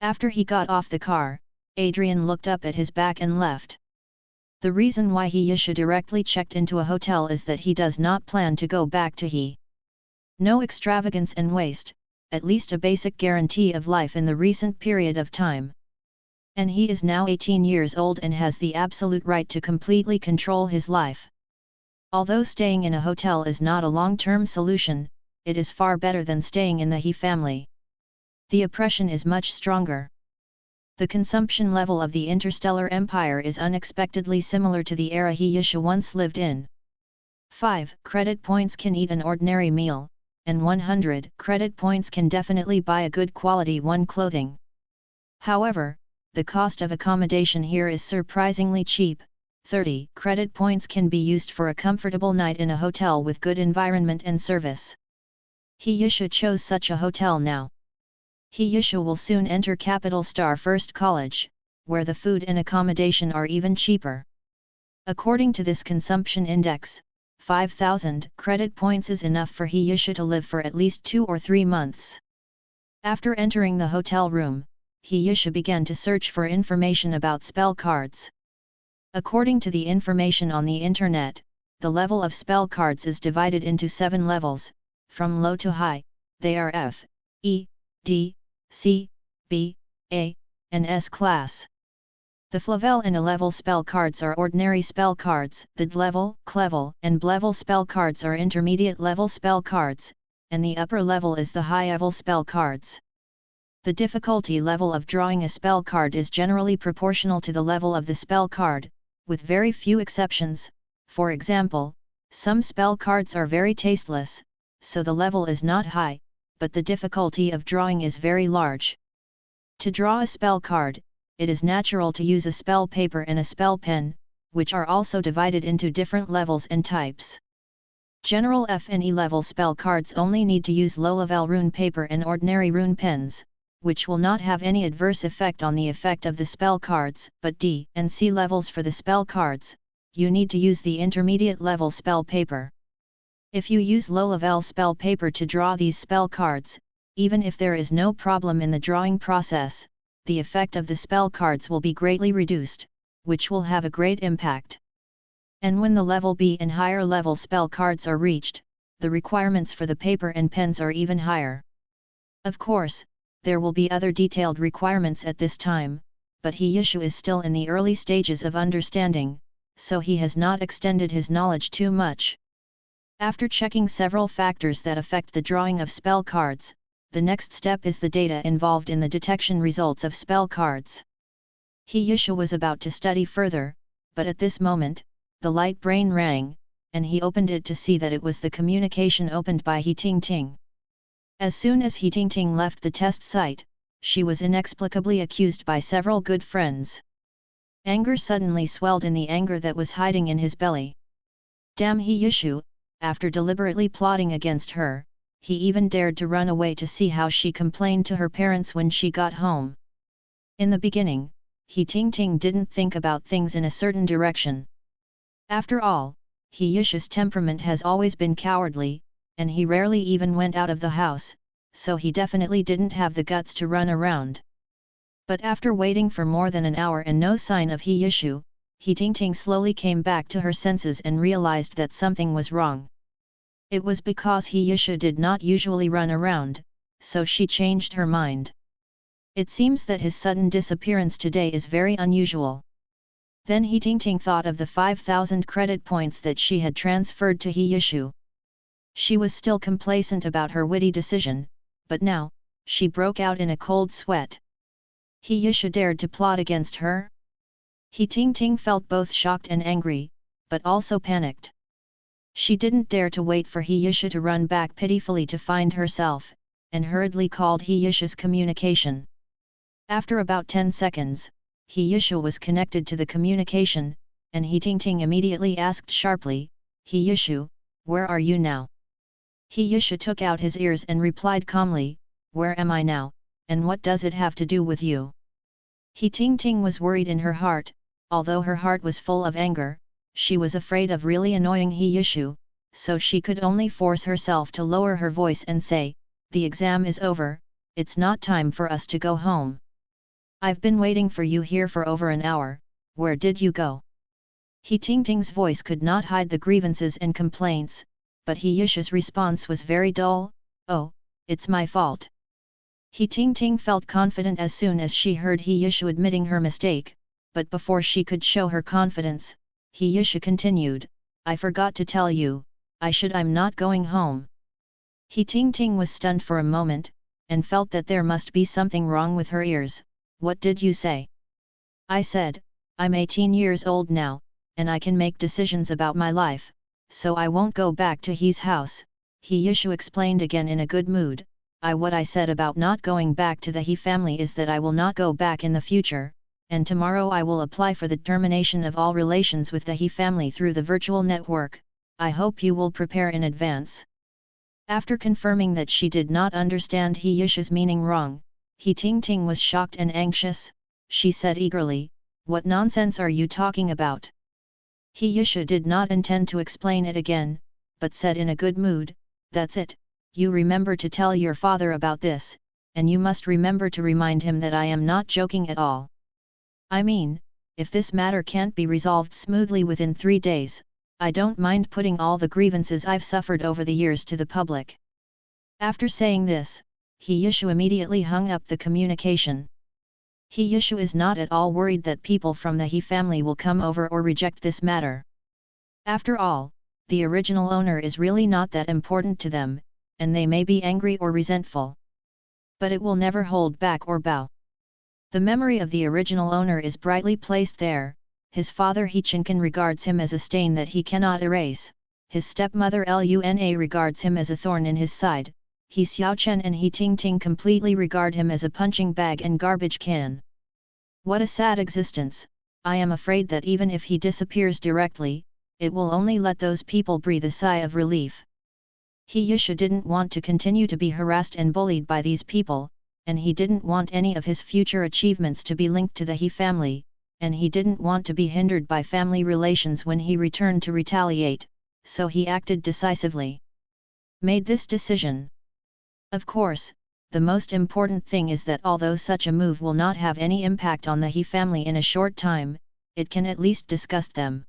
After he got off the car, Adrian looked up at his back and left. The reason why He directly checked into a hotel is that he does not plan to go back to No extravagance and waste, at least a basic guarantee of life in the recent period of time. And he is now 18 years old and has the absolute right to completely control his life. Although staying in a hotel is not a long-term solution, it is far better than staying in the He family. The oppression is much stronger. The consumption level of the interstellar empire is unexpectedly similar to the era He once lived in. 5 credit points can eat an ordinary meal, and 100 credit points can definitely buy a good quality one clothing. However, the cost of accommodation here is surprisingly cheap. 30 credit points can be used for a comfortable night in a hotel with good environment and service. He chose such a hotel now. He will soon enter Capital Star First College, where the food and accommodation are even cheaper. According to this consumption index, 5,000 credit points is enough for He to live for at least 2 or 3 months. After entering the hotel room, He began to search for information about spell cards. According to the information on the internet, the level of spell cards is divided into 7 levels, from low to high. They are F, E, D, C, B, A, and S class. The Flavel and A-level spell cards are ordinary spell cards, the D-level, C-level, and B-level spell cards are intermediate level spell cards, and the upper level is the high-level spell cards. The difficulty level of drawing a spell card is generally proportional to the level of the spell card, with very few exceptions. For example, some spell cards are very tasteless, so the level is not high, but the difficulty of drawing is very large. To draw a spell card, it is natural to use a spell paper and a spell pen, which are also divided into different levels and types. General F and E level spell cards only need to use low-level rune paper and ordinary rune pens, which will not have any adverse effect on the effect of the spell cards, but D and C levels for the spell cards, you need to use the intermediate level spell paper. If you use low-level spell paper to draw these spell cards, even if there is no problem in the drawing process, the effect of the spell cards will be greatly reduced, which will have a great impact. And when the level B and higher level spell cards are reached, the requirements for the paper and pens are even higher. Of course, there will be other detailed requirements at this time, but Hiyushu is still in the early stages of understanding, so he has not extended his knowledge too much. After checking several factors that affect the drawing of spell cards, the next step is the data involved in the detection results of spell cards. Hiyushu was about to study further, but at this moment, the light brain rang, and he opened it to see that it was the communication opened by He Tingting. As soon as He Tingting left the test site, she was inexplicably accused by several good friends. Anger suddenly swelled in the anger that was hiding in his belly. Damn Hiyushu, after deliberately plotting against her, he even dared to run away to see how she complained to her parents when she got home. In the beginning, He Tingting didn't think about things in a certain direction. After all, Hiyushu's temperament has always been cowardly, and he rarely even went out of the house, so he definitely didn't have the guts to run around. But after waiting for more than an hour and no sign of Hiyushu, He Tingting slowly came back to her senses and realized that something was wrong. It was because Hiyushu did not usually run around, so she changed her mind. It seems that his sudden disappearance today is very unusual. Then He Tingting thought of the 5,000 credit points that she had transferred to Hiyushu. She was still complacent about her witty decision, but now, she broke out in a cold sweat. Hiyushu dared to plot against her? He Tingting felt both shocked and angry, but also panicked. She didn't dare to wait for Hiyushu to run back pitifully to find herself, and hurriedly called Hiyushu's communication. After about 10 seconds, Hiyushu was connected to the communication, and He Tingting immediately asked sharply, "Hiyushu, where are you now?" Hiyushu took out his ears and replied calmly, "Where am I now, and what does it have to do with you?" He Tingting was worried in her heart. Although her heart was full of anger, she was afraid of really annoying Hiyushu, so she could only force herself to lower her voice and say, "The exam is over, it's not time for us to go home. I've been waiting for you here for over an hour, where did you go?" He Tingting's voice could not hide the grievances and complaints, but Hiyushu's response was very dull, "Oh, it's my fault." He Tingting felt confident as soon as she heard Hiyushu admitting her mistake, but before she could show her confidence, Hiyushu continued, "I forgot to tell you, I'm not going home." He Tingting was stunned for a moment, and felt that there must be something wrong with her ears. "What did you say?" "I said, I'm 18 years old now, and I can make decisions about my life, so I won't go back to his house," Hiyushu explained again in a good mood. What I said about not going back to the He family is that I will not go back in the future, and tomorrow I will apply for the termination of all relations with the He family through the virtual network. I hope you will prepare in advance." After confirming that she did not understand Hiyushu's meaning wrong, He Tingting was shocked and anxious. She said eagerly, "What nonsense are you talking about?" Hiyushu did not intend to explain it again, but said in a good mood, "That's it, you remember to tell your father about this, and you must remember to remind him that I am not joking at all. I mean, if this matter can't be resolved smoothly within 3 days, I don't mind putting all the grievances I've suffered over the years to the public." After saying this, Hiyushu immediately hung up the communication. Hiyushu is not at all worried that people from the He family will come over or reject this matter. After all, the original owner is really not that important to them, and they may be angry or resentful. But it will never hold back or bow. The memory of the original owner is brightly placed there. His father He Chinkan regards him as a stain that he cannot erase. His stepmother Luna regards him as a thorn in his side. He Xiaochen and He Tingting completely regard him as a punching bag and garbage can. What a sad existence. I am afraid that even if he disappears directly, it will only let those people breathe a sigh of relief. Hiyushu didn't want to continue to be harassed and bullied by these people, and he didn't want any of his future achievements to be linked to the He family, and he didn't want to be hindered by family relations when he returned to retaliate, so he acted decisively. made this decision. Of course, the most important thing is that although such a move will not have any impact on the He family in a short time, it can at least discuss them.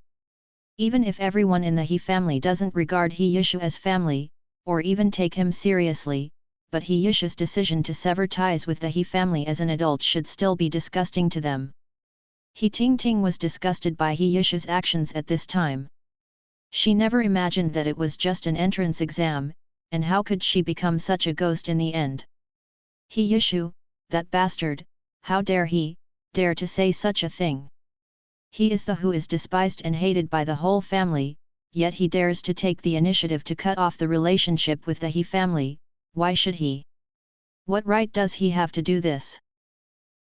Even if everyone in the He family doesn't regard He Yishu as family, or even take him seriously, but He Yishu's decision to sever ties with the He family as an adult should still be disgusting to them. He Ting was disgusted by He Yishu's actions at this time. She never imagined that it was just an entrance exam, and how could she become such a ghost in the end? He Yishu, that bastard, how dare he, dare to say such a thing? He is the who is despised and hated by the whole family, yet he dares to take the initiative to cut off the relationship with the He family. Why should he? What right does he have to do this?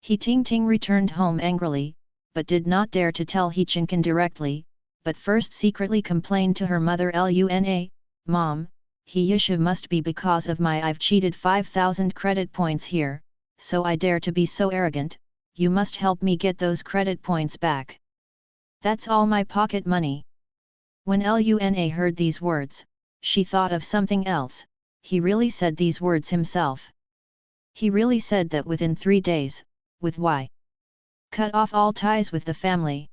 He Ting returned home angrily, but did not dare to tell He Chinkin directly, but first secretly complained to her mother Luna, Mom, He Yishu must be because of I've cheated 5,000 credit points here, so I dare to be so arrogant, you must help me get those credit points back. That's all my pocket money. When Luna heard these words, she thought of something else. He really said these words himself. He really said that within 3 days, with cut off all ties with the family.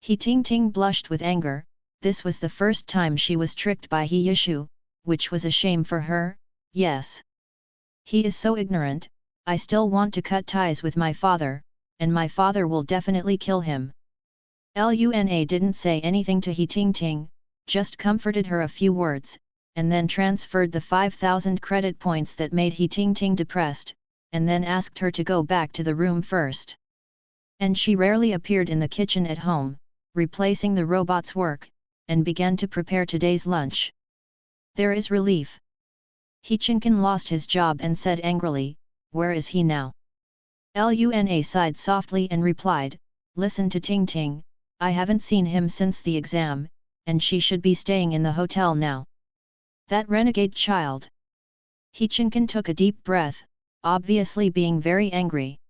He Ting blushed with anger. This was the first time she was tricked by He Yishu, which was a shame for her. Yes. He is so ignorant. I still want to cut ties with my father, and my father will definitely kill him. Luna didn't say anything to He Ting, just comforted her a few words, and then transferred the 5,000 credit points that made He Ting depressed, and then asked her to go back to the room first. And she rarely appeared in the kitchen at home, replacing the robot's work, and began to prepare today's lunch. There is relief. He Chinkin lost his job and said angrily, where is he now? Luna sighed softly and replied, listen to Ting, I haven't seen him since the exam, and she should be staying in the hotel now. That renegade child. He Chinkin took a deep breath, obviously being very angry.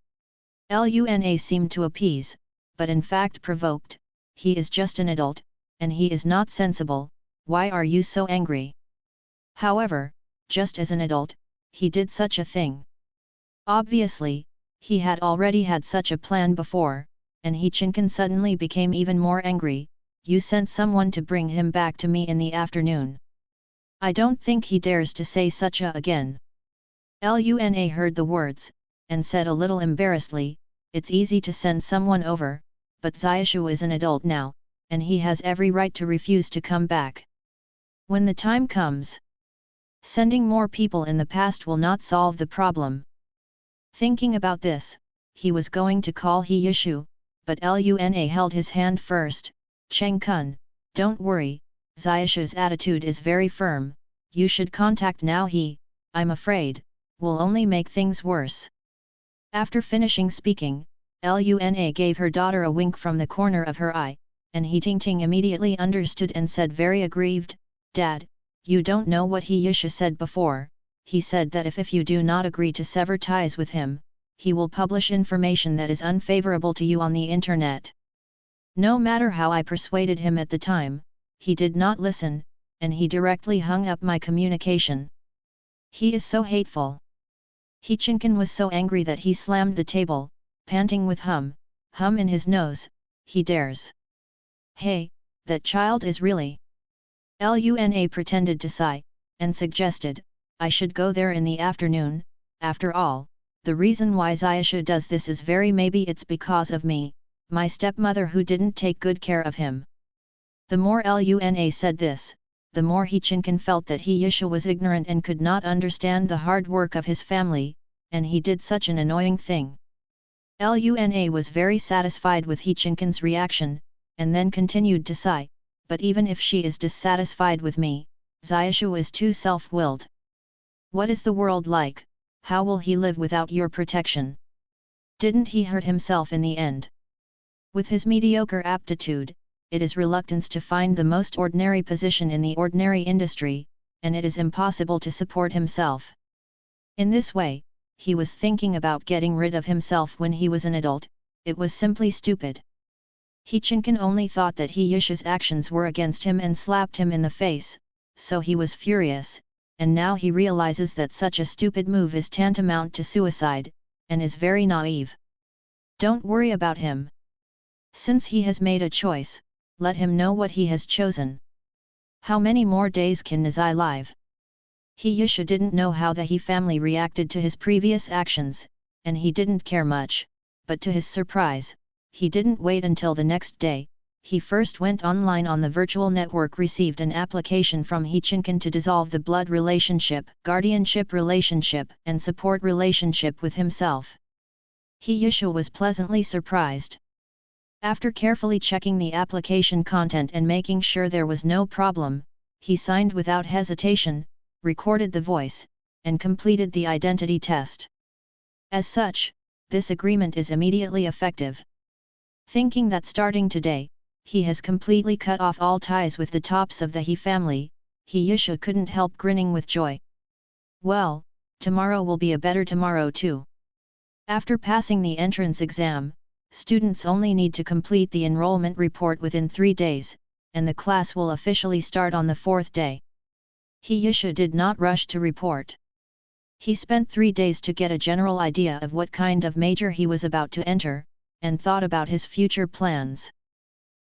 Luna seemed to appease, but in fact provoked. He is just an adult, and he is not sensible. Why are you so angry? However, just as an adult, he did such a thing. Obviously, he had already had such a plan before, and He Chinkin suddenly became even more angry. You sent someone to bring him back to me in the afternoon. I don't think he dares to say such a again. Luna heard the words, and said a little embarrassedly, it's easy to send someone over, but Xiaoshu is an adult now, and he has every right to refuse to come back. When the time comes, sending more people in the past will not solve the problem. Thinking about this, he was going to call He Yishu, but Luna held his hand first. Cheng Kun, don't worry, Xiaoshu's attitude is very firm, you should contact now. I'm afraid, will only make things worse. After finishing speaking, Luna gave her daughter a wink from the corner of her eye, and He Ting immediately understood and said very aggrieved, Dad, you don't know what He Yishu said before. He said that if you do not agree to sever ties with him, he will publish information that is unfavorable to you on the internet. No matter how I persuaded him at the time, he did not listen, and he directly hung up my communication. He is so hateful. He Chinkin was so angry that he slammed the table, panting with hum in his nose. He dares. Hey, that child is really. Luna pretended to sigh, and suggested, I should go there in the afternoon. After all, the reason why Xiaoshu does this is maybe it's because of me, my stepmother who didn't take good care of him. The more Luna said this, the more He Chinkin felt that He Yishu was ignorant and could not understand the hard work of his family, and he did such an annoying thing. Luna was very satisfied with He Chinkin's reaction, and then continued to sigh, but even if she is dissatisfied with me, Xiaoshu is too self-willed. What is the world like? How will he live without your protection? Didn't he hurt himself in the end? With his mediocre aptitude, it is reluctance to find the most ordinary position in the ordinary industry, and it is impossible to support himself. In this way, he was thinking about getting rid of himself when he was an adult. It was simply stupid. He Chinkin only thought that He Yishu's actions were against him and slapped him in the face, so he was furious. and now he realizes that such a stupid move is tantamount to suicide, and is very naive. Don't worry about him. Since he has made a choice, let him know what he has chosen. How many more days can Nazai live? He didn't know how the He family reacted to his previous actions, and he didn't care much, but to his surprise, he didn't wait until the next day. He first went online on the virtual network, received an application from He Chinkan to dissolve the blood relationship, guardianship relationship, and support relationship with himself. He was pleasantly surprised. After carefully checking the application content and making sure there was no problem, he signed without hesitation, recorded the voice, and completed the identity test. As such, this agreement is immediately effective. Thinking that starting today, he has completely cut off all ties with the tops of the He family, He couldn't help grinning with joy. Well, tomorrow will be a better tomorrow too. After passing the entrance exam, students only need to complete the enrollment report within 3 days, and the class will officially start on the 4th day. He did not rush to report. He spent 3 days to get a general idea of what kind of major he was about to enter, and thought about his future plans.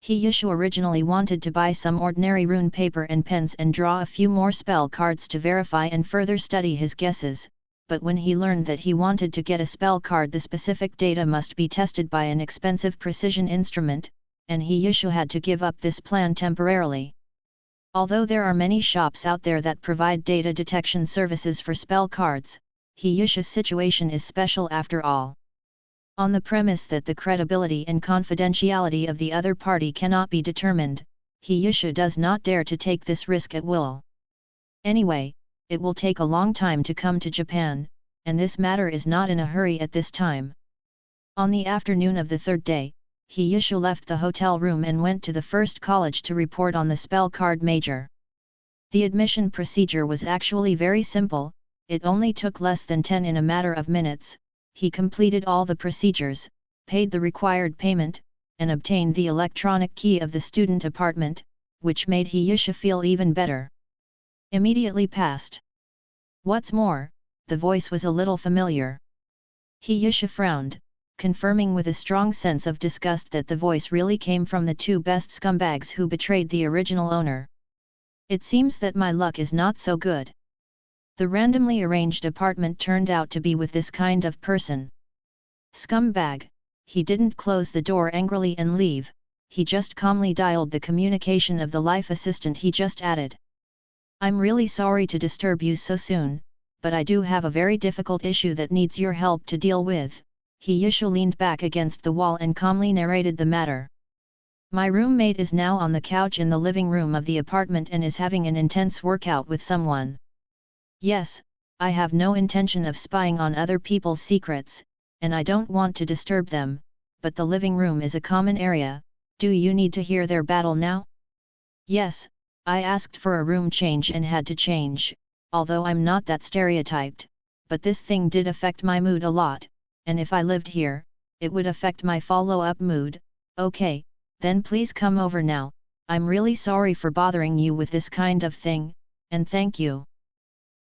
He originally wanted to buy some ordinary rune paper and pens and draw a few more spell cards to verify and further study his guesses, but when he learned that he wanted to get a spell card, the specific data must be tested by an expensive precision instrument, and he had to give up this plan temporarily. Although there are many shops out there that provide data detection services for spell cards, He-Yusha's situation is special after all. On the premise that the credibility and confidentiality of the other party cannot be determined, He-Yusha does not dare to take this risk at will. Anyway, it will take a long time to come to Japan, and this matter is not in a hurry at this time. On the afternoon of the 3rd day, He-Yusha left the hotel room and went to the first college to report on the spell card major. The admission procedure was actually very simple, it only took less than 10 in a matter of minutes. He completed all the procedures, paid the required payment, and obtained the electronic key of the student apartment, which made He-Yusha feel even better. Immediately passed. What's more, the voice was a little familiar. He-Yusha frowned, confirming with a strong sense of disgust that the voice really came from the 2 best scumbags who betrayed the original owner. It seems that my luck is not so good. The randomly arranged apartment turned out to be with this kind of person. Scumbag, he didn't close the door angrily and leave, he just calmly dialed the communication of the life assistant he just added. I'm really sorry to disturb you so soon, but I do have a very difficult issue that needs your help to deal with. He-Yusha leaned back against the wall and calmly narrated the matter. My roommate is now on the couch in the living room of the apartment and is having an intense workout with someone. Yes, I have no intention of spying on other people's secrets, and I don't want to disturb them, but the living room is a common area. Do you need to hear their battle now? Yes, I asked for a room change and had to change, although I'm not that stereotyped, but this thing did affect my mood a lot, and if I lived here, it would affect my follow-up mood. Okay, then please come over now. I'm really sorry for bothering you with this kind of thing, and thank you.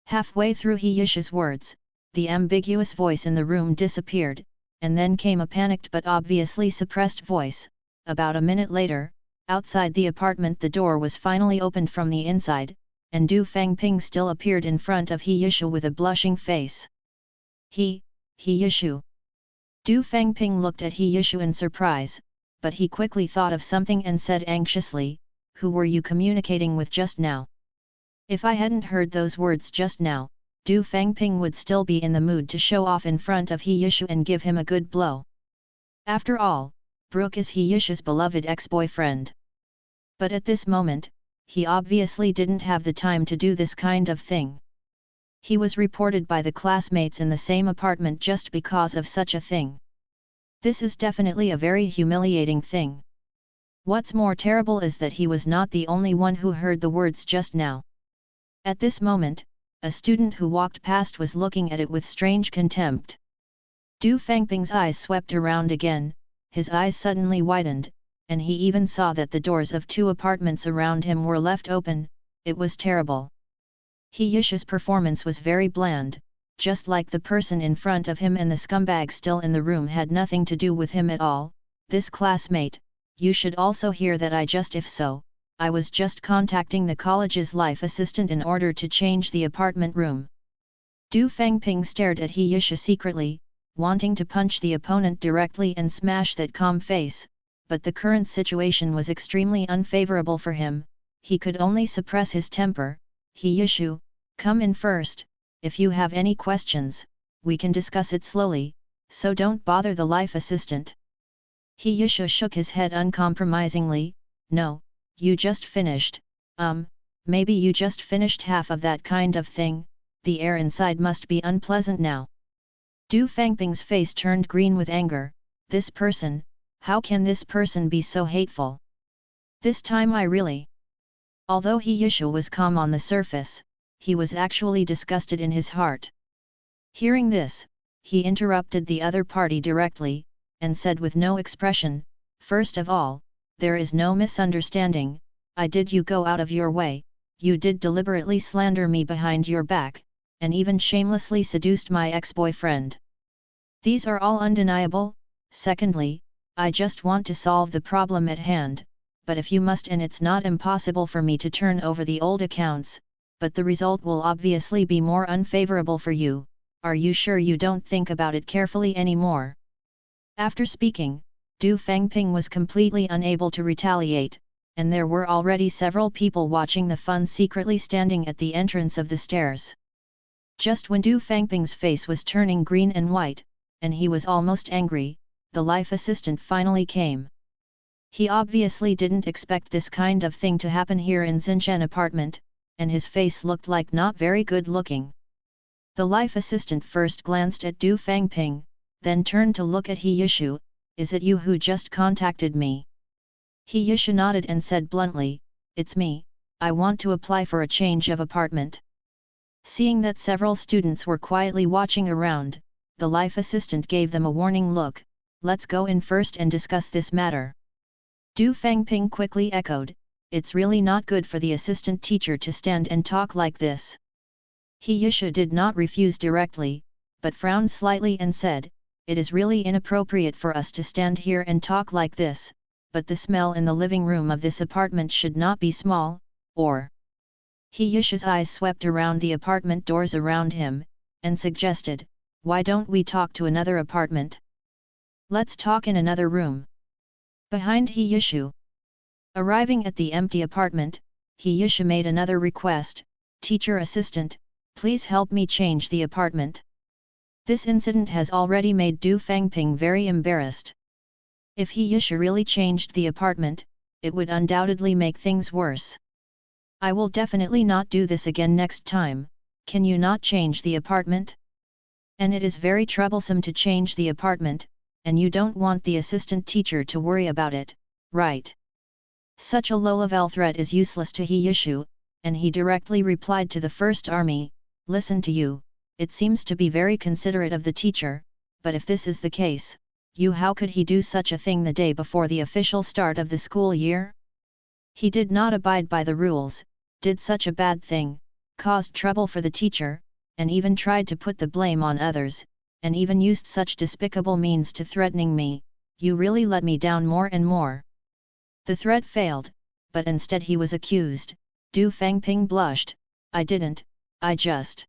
Halfway through He-Yusha's words, the ambiguous voice in the room disappeared, and then came a panicked but obviously suppressed voice. About a minute later, outside the apartment the door was finally opened from the inside, and Du Fangping still appeared in front of He-Yusha with a blushing face. He-Yusha. Du Fangping looked at He-Yusha in surprise, but he quickly thought of something and said anxiously, "Who were you communicating with just now?" If I hadn't heard those words just now, Du Fangping would still be in the mood to show off in front of He-Yusha and give him a good blow. After all, Brooke is He-Yusha's beloved ex-boyfriend. But at this moment, he obviously didn't have the time to do this kind of thing. He was reported by the classmates in the same apartment just because of such a thing. This is definitely a very humiliating thing. What's more terrible is that he was not the only one who heard the words just now. At this moment, a student who walked past was looking at it with strange contempt. Du Fangping's eyes swept around again, his eyes suddenly widened, and he even saw that the doors of 2 apartments around him were left open. It was terrible. He Yusha's performance was very bland, just like the person in front of him, and the scumbag still in the room had nothing to do with him at all. This classmate, you should also hear that if so, I was just contacting the college's life assistant in order to change the apartment room. Du Fangping stared at He Yusha secretly, wanting to punch the opponent directly and smash that calm face, but the current situation was extremely unfavorable for him. He could only suppress his temper. He Yusha, come in first. If you have any questions, we can discuss it slowly, so don't bother the life assistant. He Yusha shook his head uncompromisingly. No, you just finished, maybe you just finished half of that kind of thing. The air inside must be unpleasant now. Du Fangping's face turned green with anger. This person, how can this person be so hateful? This time I really... Although He Yusha was calm on the surface, he was actually disgusted in his heart. Hearing this, he interrupted the other party directly, and said with no expression, first of all, there is no misunderstanding. Did you go out of your way? You did deliberately slander me behind your back, and even shamelessly seduced my ex-boyfriend. These are all undeniable. Secondly, I just want to solve the problem at hand, but if you must, and it's not impossible for me to turn over the old accounts, but the result will obviously be more unfavorable for you. Are you sure you don't think about it carefully anymore? After speaking, Du Fangping was completely unable to retaliate, and there were already several people watching the fun secretly standing at the entrance of the stairs. Just when Du Fangping's face was turning green and white, and he was almost angry, the life assistant finally came. He obviously didn't expect this kind of thing to happen here in Xinchen apartment, and his face looked like not very good looking. The life assistant first glanced at Du Fangping, then turned to look at He Yusha. Is it you who just contacted me? He Yusha nodded and said bluntly, it's me. I want to apply for a change of apartment. Seeing that several students were quietly watching around, the life assistant gave them a warning look. Let's go in first and discuss this matter. Du Fangping quickly echoed, it's really not good for the assistant teacher to stand and talk like this. He Yusha did not refuse directly, but frowned slightly and said, it is really inappropriate for us to stand here and talk like this, but the smell in the living room of this apartment should not be small, or... He Yusha's eyes swept around the apartment doors around him, and suggested, why don't we talk to another apartment? Let's talk in another room. Behind He Yusha. Arriving at the empty apartment, He Yusha made another request, teacher assistant, please help me change the apartment. This incident has already made Du Fangping very embarrassed. If He Yusha really changed the apartment, it would undoubtedly make things worse. I will definitely not do this again next time. Can you not change the apartment? And it is very troublesome to change the apartment, and you don't want the assistant teacher to worry about it, right? Such a low-level threat is useless to He Yusha, and he directly replied to the First Army, listen to you, it seems to be very considerate of the teacher, but if this is the case, how could he do such a thing the day before the official start of the school year? He did not abide by the rules, did such a bad thing, caused trouble for the teacher, and even tried to put the blame on others, and even used such despicable means to threatening me. You really let me down more and more. The threat failed, but instead he was accused. Du Fangping blushed, I didn't, I just...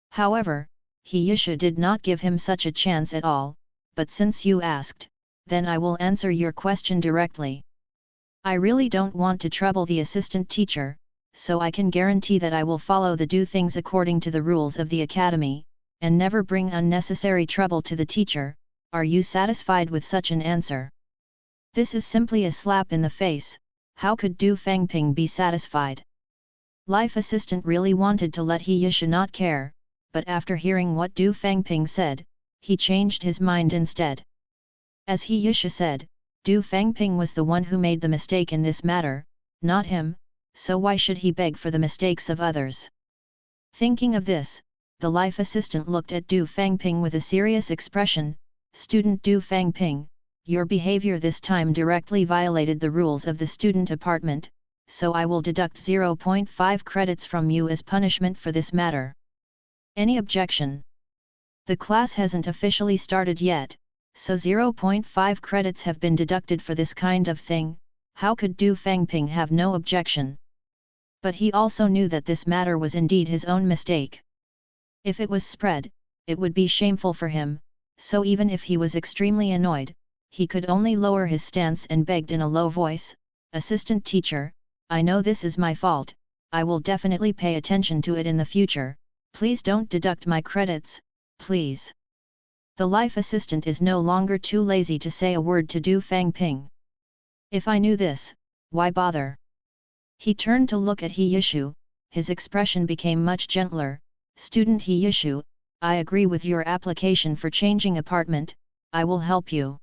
However, He Yusha did not give him such a chance at all, but since you asked, then I will answer your question directly. I really don't want to trouble the assistant teacher, so I can guarantee that I will follow the do things according to the rules of the academy, and never bring unnecessary trouble to the teacher. Are you satisfied with such an answer? This is simply a slap in the face. How could Du Fangping be satisfied? Life assistant really wanted to let He Yusha not care, but after hearing what Du Fangping said, he changed his mind instead. As He Yusha said, Du Fangping was the one who made the mistake in this matter, not him, so why should he beg for the mistakes of others? Thinking of this, the life assistant looked at Du Fangping with a serious expression. Student Du Fangping, your behavior this time directly violated the rules of the student apartment, so I will deduct 0.5 credits from you as punishment for this matter. Any objection? The class hasn't officially started yet, so 0.5 credits have been deducted for this kind of thing. How could Du Fangping have no objection? But he also knew that this matter was indeed his own mistake. If it was spread, it would be shameful for him, so even if he was extremely annoyed, he could only lower his stance and begged in a low voice, "Assistant teacher, I know this is my fault, I will definitely pay attention to it in the future, please don't deduct my credits, please." The life assistant is no longer too lazy to say a word to Du Fangping. If I knew this, why bother? He turned to look at He Yishu, his expression became much gentler. "Student He Yishu, I agree with your application for changing apartment, I will help you."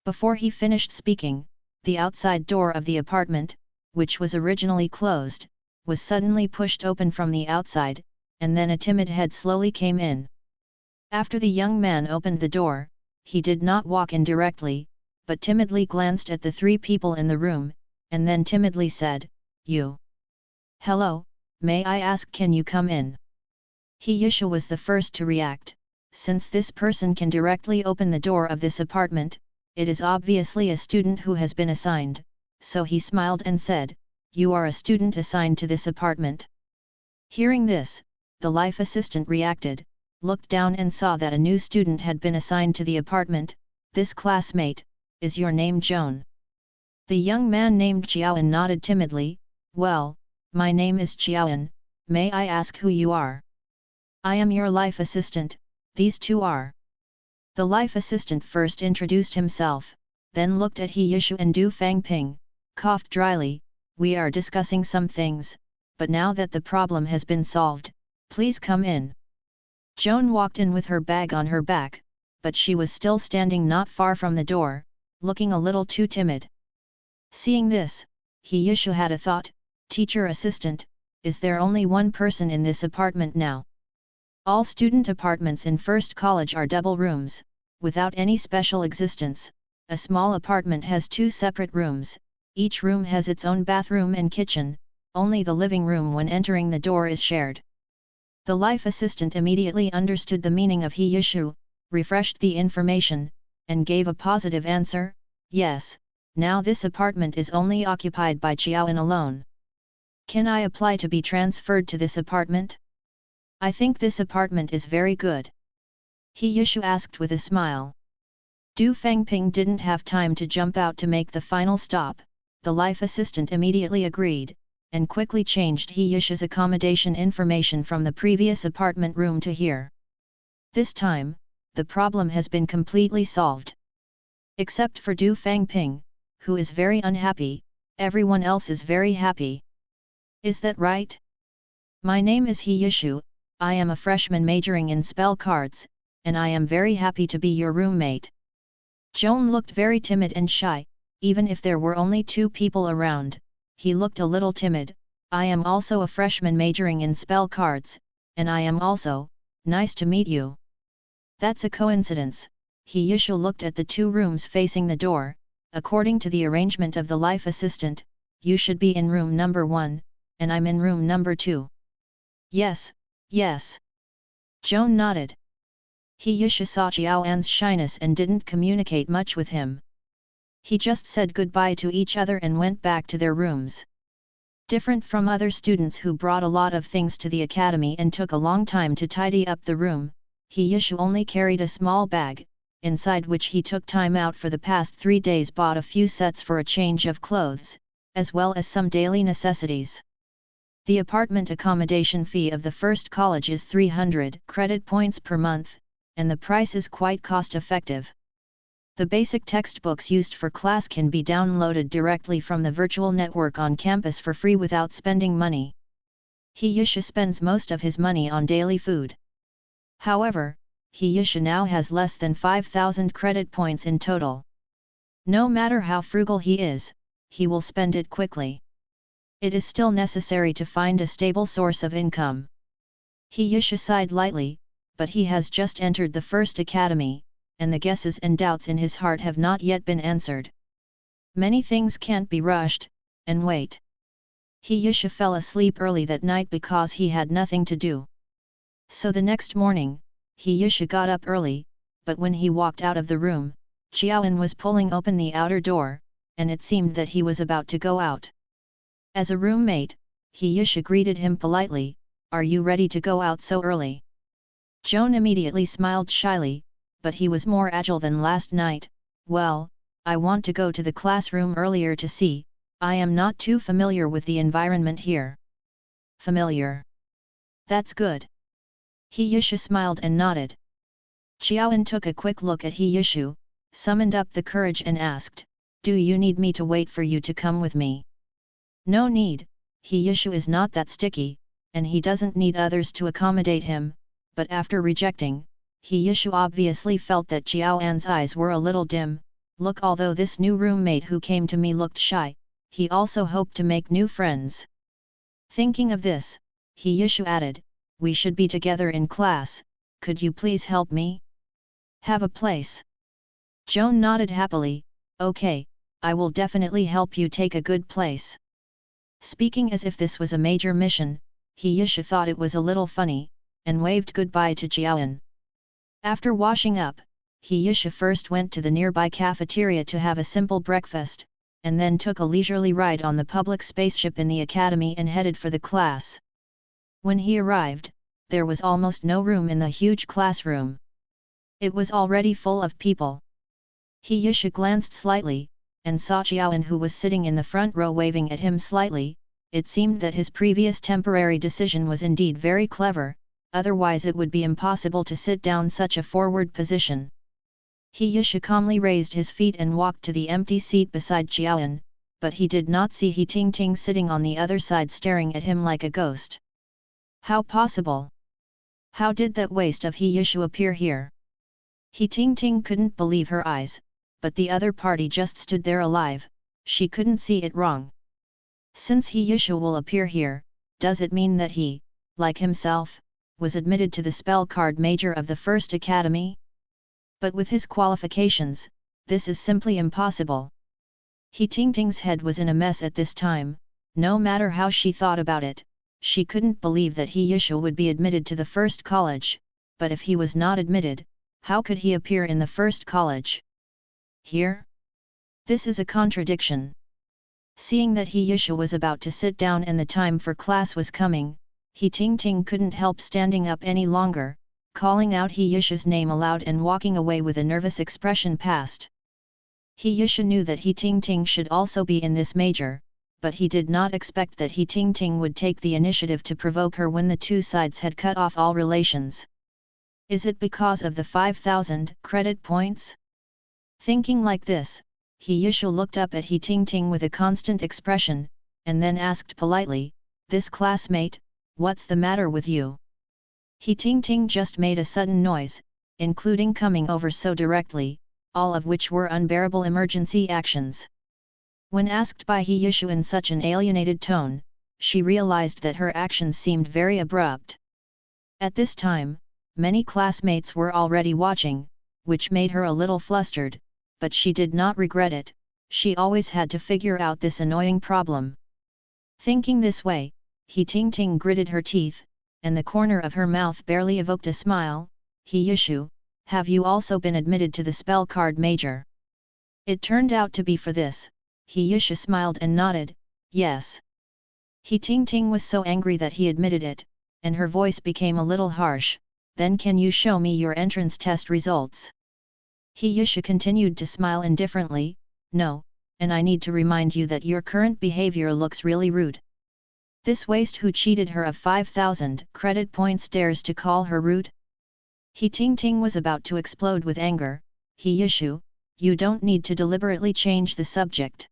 Before he finished speaking, the outside door of the apartment, which was originally closed, was suddenly pushed open from the outside, and then a timid head slowly came in. After the young man opened the door, he did not walk in directly, but timidly glanced at the three people in the room, and then timidly said, "You. Hello, may I ask, can you come in?" He Yishu was the first to react. Since this person can directly open the door of this apartment, it is obviously a student who has been assigned, so he smiled and said, "You are a student assigned to this apartment." Hearing this, the life assistant reacted, looked down and saw that a new student had been assigned to the apartment. "This classmate, is your name Joan?" The young man named Jiaoan nodded timidly, "Well, my name is Jiaoan, may I ask who you are?" "I am your life assistant, these two are." The life assistant first introduced himself, then looked at He Yishu and Du Fangping, coughed dryly, "We are discussing some things, but now that the problem has been solved, please come in." Joan walked in with her bag on her back, but she was still standing not far from the door, looking a little too timid. Seeing this, He Yishu had a thought, "Teacher assistant, is there only one person in this apartment now? All student apartments in first college are double rooms, without any special existence. A small apartment has two separate rooms, each room has its own bathroom and kitchen, only the living room when entering the door is shared." The life assistant immediately understood the meaning of He Yishu, refreshed the information, and gave a positive answer, "Yes, now this apartment is only occupied by Jiaoan alone. Can I apply to be transferred to this apartment? I think this apartment is very good." He Yishu asked with a smile. Du Fangping didn't have time to jump out to make the final stop. The life assistant immediately agreed, and quickly changed He Yishu's accommodation information from the previous apartment room to here. This time, the problem has been completely solved. Except for Du Fangping, who is very unhappy, everyone else is very happy. Is that right? My name is He Yishu, I am a freshman majoring in spell cards, and I am very happy to be your roommate. Joan looked very timid and shy, even if there were only two people around, he looked a little timid. "I am also a freshman majoring in spell cards, and I am also, nice to meet you." "That's a coincidence." He Yishu looked at the two rooms facing the door. "According to the arrangement of the life assistant, you should be in room number 1, and I'm in room number 2. "Yes, yes." Joan nodded. He Yishu saw Jiaoan's shyness and didn't communicate much with him. He just said goodbye to each other and went back to their rooms. Different from other students who brought a lot of things to the academy and took a long time to tidy up the room, He Yishu only carried a small bag, inside which he took time out for the past 3 days, bought a few sets for a change of clothes, as well as some daily necessities. The apartment accommodation fee of the first college is 300 credit points per month, and the price is quite cost-effective. The basic textbooks used for class can be downloaded directly from the virtual network on campus for free without spending money. He Yishu spends most of his money on daily food. However, He Yishu now has less than 5,000 credit points in total. No matter how frugal he is, he will spend it quickly. It is still necessary to find a stable source of income. He Yishu sighed lightly, but he has just entered the first academy, and the guesses and doubts in his heart have not yet been answered. Many things can't be rushed, and wait. He-Yusha fell asleep early that night because he had nothing to do. So the next morning, He-Yusha got up early, but when he walked out of the room, Qiaoan was pulling open the outer door, and it seemed that he was about to go out. As a roommate, He-Yusha greeted him politely, "Are you ready to go out so early?" Joan immediately smiled shyly, but he was more agile than last night. "Well, I want to go to the classroom earlier to see, I am not too familiar with the environment here." "Familiar? That's good." He-Yusha smiled and nodded. Qiaoan took a quick look at He-Yusha, summoned up the courage and asked, "Do you need me to wait for you to come with me?" "No need, He-Yusha is not that sticky, and he doesn't need others to accommodate him," but after rejecting, He-Yusha obviously felt that Qiaoan's eyes were a little dim. "Look, although this new roommate who came to me looked shy, he also hoped to make new friends." Thinking of this, He-Yusha added, "We should be together in class, could you please help me? Have a place?" Joan nodded happily, "Okay, I will definitely help you take a good place." Speaking as if this was a major mission, He-Yusha thought it was a little funny, and waved goodbye to Qiaoan. After washing up, He-Yusha first went to the nearby cafeteria to have a simple breakfast, and then took a leisurely ride on the public spaceship in the academy and headed for the class. When he arrived, there was almost no room in the huge classroom. It was already full of people. He-Yusha glanced slightly, and saw Qiaoan, who was sitting in the front row, waving at him slightly. It seemed that his previous temporary decision was indeed very clever, otherwise it would be impossible to sit down such a forward position. He-Yusha calmly raised his feet and walked to the empty seat beside Qiaoan, but he did not see He Ting sitting on the other side staring at him like a ghost. How possible? How did that waste of He-Yusha appear here? He Ting couldn't believe her eyes, but the other party just stood there alive, she couldn't see it wrong. Since He-Yusha will appear here, does it mean that he, like himself, was admitted to the spell card major of the first academy? But with his qualifications, this is simply impossible. He Ting's head was in a mess at this time. No matter how she thought about it, she couldn't believe that He-Yusha would be admitted to the first college, but if he was not admitted, how could he appear in the first college? Here? This is a contradiction. Seeing that He-Yusha was about to sit down and the time for class was coming, He Ting couldn't help standing up any longer, calling out He-Yusha's name aloud and walking away with a nervous expression past. He-Yusha knew that He Ting should also be in this major, but he did not expect that He Ting would take the initiative to provoke her when the two sides had cut off all relations. Is it because of the 5,000 credit points? Thinking like this, He-Yusha looked up at He Ting with a constant expression, and then asked politely, "This classmate, what's the matter with you?" He Ting just made a sudden noise, including coming over so directly, all of which were unbearable emergency actions. When asked by He-Yusha in such an alienated tone, she realized that her actions seemed very abrupt. At this time, many classmates were already watching, which made her a little flustered, but she did not regret it, she always had to figure out this annoying problem. Thinking this way, He Ting gritted her teeth, and the corner of her mouth barely evoked a smile. "He-Yusha, have you also been admitted to the spell card major?" It turned out to be for this. He-Yusha smiled and nodded, "Yes." He Ting was so angry that he admitted it, and her voice became a little harsh. "Then can you show me your entrance test results?" He-Yusha continued to smile indifferently, "No, and I need to remind you that your current behavior looks really rude." This waste who cheated her of 5,000 credit points dares to call her rude? He Ting was about to explode with anger. "He-Yusha, you don't need to deliberately change the subject.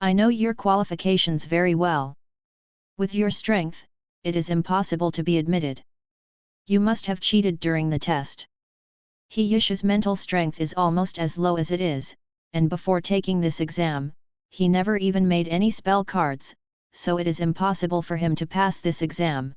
I know your qualifications very well. With your strength, it is impossible to be admitted. You must have cheated during the test." He-Yusha's mental strength is almost as low as it is, and before taking this exam, he never even made any spell cards, so it is impossible for him to pass this exam.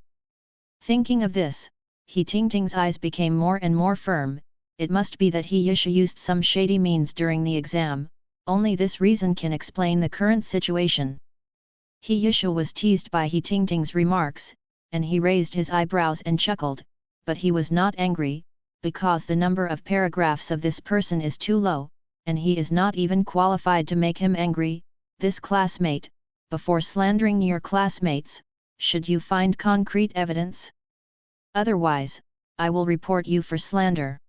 Thinking of this, He Ting's eyes became more and more firm. It must be that He-Yusha used some shady means during the exam, only this reason can explain the current situation. He Yushu was teased by He Tingting's remarks, and he raised his eyebrows and chuckled, but he was not angry, because the number of paragraphs of this person is too low, and he is not even qualified to make him angry. This classmate, before slandering your classmates, should you find concrete evidence? Otherwise, I will report you for slander.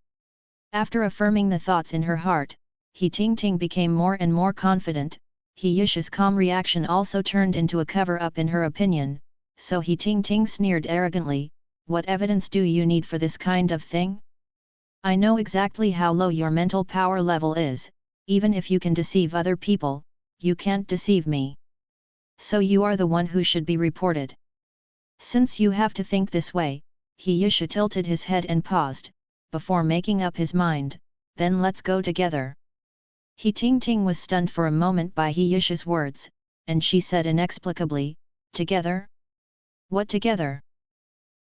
After affirming the thoughts in her heart, He Tingting became more and more confident. He Yushu's calm reaction also turned into a cover-up in her opinion, so He Tingting sneered arrogantly, "What evidence do you need for this kind of thing? I know exactly how low your mental power level is. Even if you can deceive other people, you can't deceive me. So you are the one who should be reported. Since you have to think this way," He Yushu tilted his head and paused, before making up his mind, "Then let's go together." He Tingting was stunned for a moment by He Yushu's words, and she said inexplicably, "Together? What together?"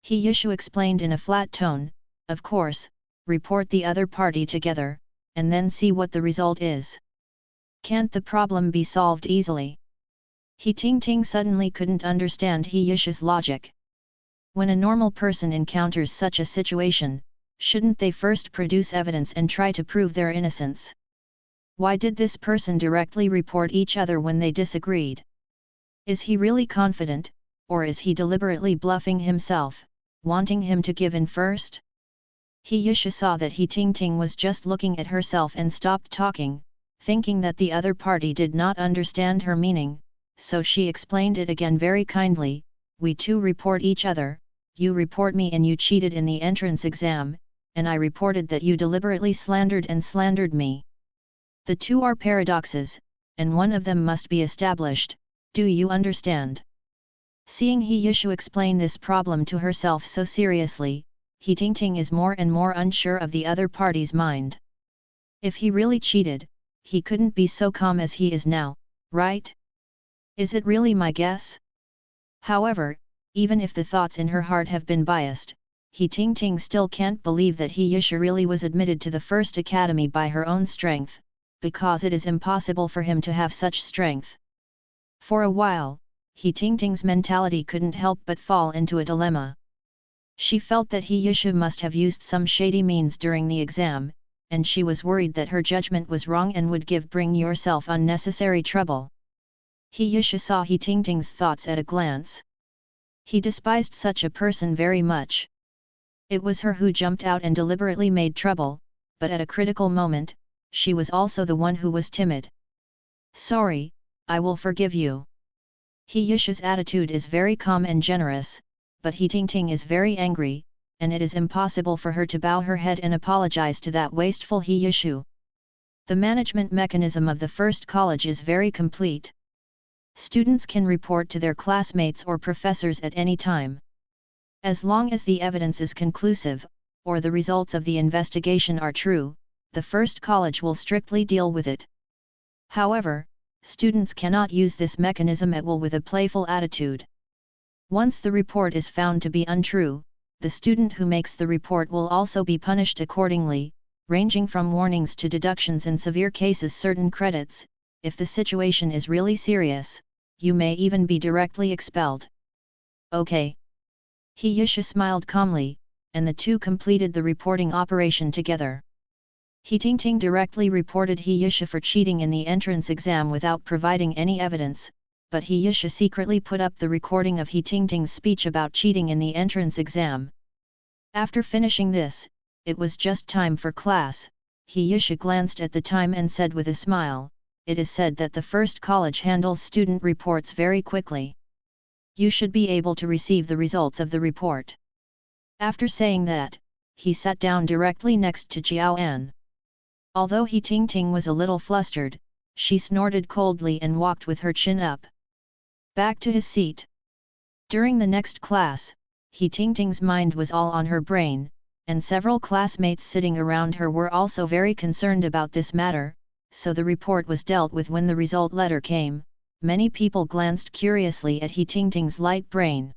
He Yushu explained in a flat tone, "Of course, report the other party together, and then see what the result is. Can't the problem be solved easily?" He Tingting suddenly couldn't understand He Yushu's logic. When a normal person encounters such a situation, shouldn't they first produce evidence and try to prove their innocence? Why did this person directly report each other when they disagreed? Is he really confident, or is he deliberately bluffing himself, wanting him to give in first? He Yushu saw that He Tingting was just looking at herself and stopped talking, thinking that the other party did not understand her meaning, so she explained it again very kindly, "We two report each other, you report me and you cheated in the entrance exam, and I reported that you deliberately slandered me. The two are paradoxes, and one of them must be established, do you understand?" Seeing He Yushu explain this problem to herself so seriously, He Tingting is more and more unsure of the other party's mind. If he really cheated, he couldn't be so calm as he is now, right? Is it really my guess? However, even if the thoughts in her heart have been biased, He Tingting still can't believe that He Yushu really was admitted to the first academy by her own strength, because it is impossible for him to have such strength. For a while, He Tingting's mentality couldn't help but fall into a dilemma. She felt that He Yushu must have used some shady means during the exam, and she was worried that her judgment was wrong and would bring yourself unnecessary trouble. He Yushu saw He Tingting's thoughts at a glance. He despised such a person very much. It was her who jumped out and deliberately made trouble, but at a critical moment, she was also the one who was timid. "Sorry, I will forgive you." He Yushu's attitude is very calm and generous, but He Tingting is very angry, and it is impossible for her to bow her head and apologize to that wasteful He Yushu. The management mechanism of the first college is very complete. Students can report to their classmates or professors at any time. As long as the evidence is conclusive, or the results of the investigation are true, the first college will strictly deal with it. However, students cannot use this mechanism at will with a playful attitude. Once the report is found to be untrue, the student who makes the report will also be punished accordingly, ranging from warnings to deductions, in severe cases certain credits. If the situation is really serious, you may even be directly expelled. Okay. He Yushu smiled calmly, and the two completed the reporting operation together. He Tingting directly reported He Yushu for cheating in the entrance exam without providing any evidence, but He Yushu secretly put up the recording of He Tingting's speech about cheating in the entrance exam. After finishing this, it was just time for class. He Yushu glanced at the time and said with a smile, "It is said that the first college handles student reports very quickly. You should be able to receive the results of the report." After saying that, he sat down directly next to Jiao An. Although He Tingting was a little flustered, she snorted coldly and walked with her chin up. Back to his seat. During the next class, He Tingting's mind was all on her brain, and several classmates sitting around her were also very concerned about this matter, so the report was dealt with. When the result letter came, many people glanced curiously at He Tingting's light brain.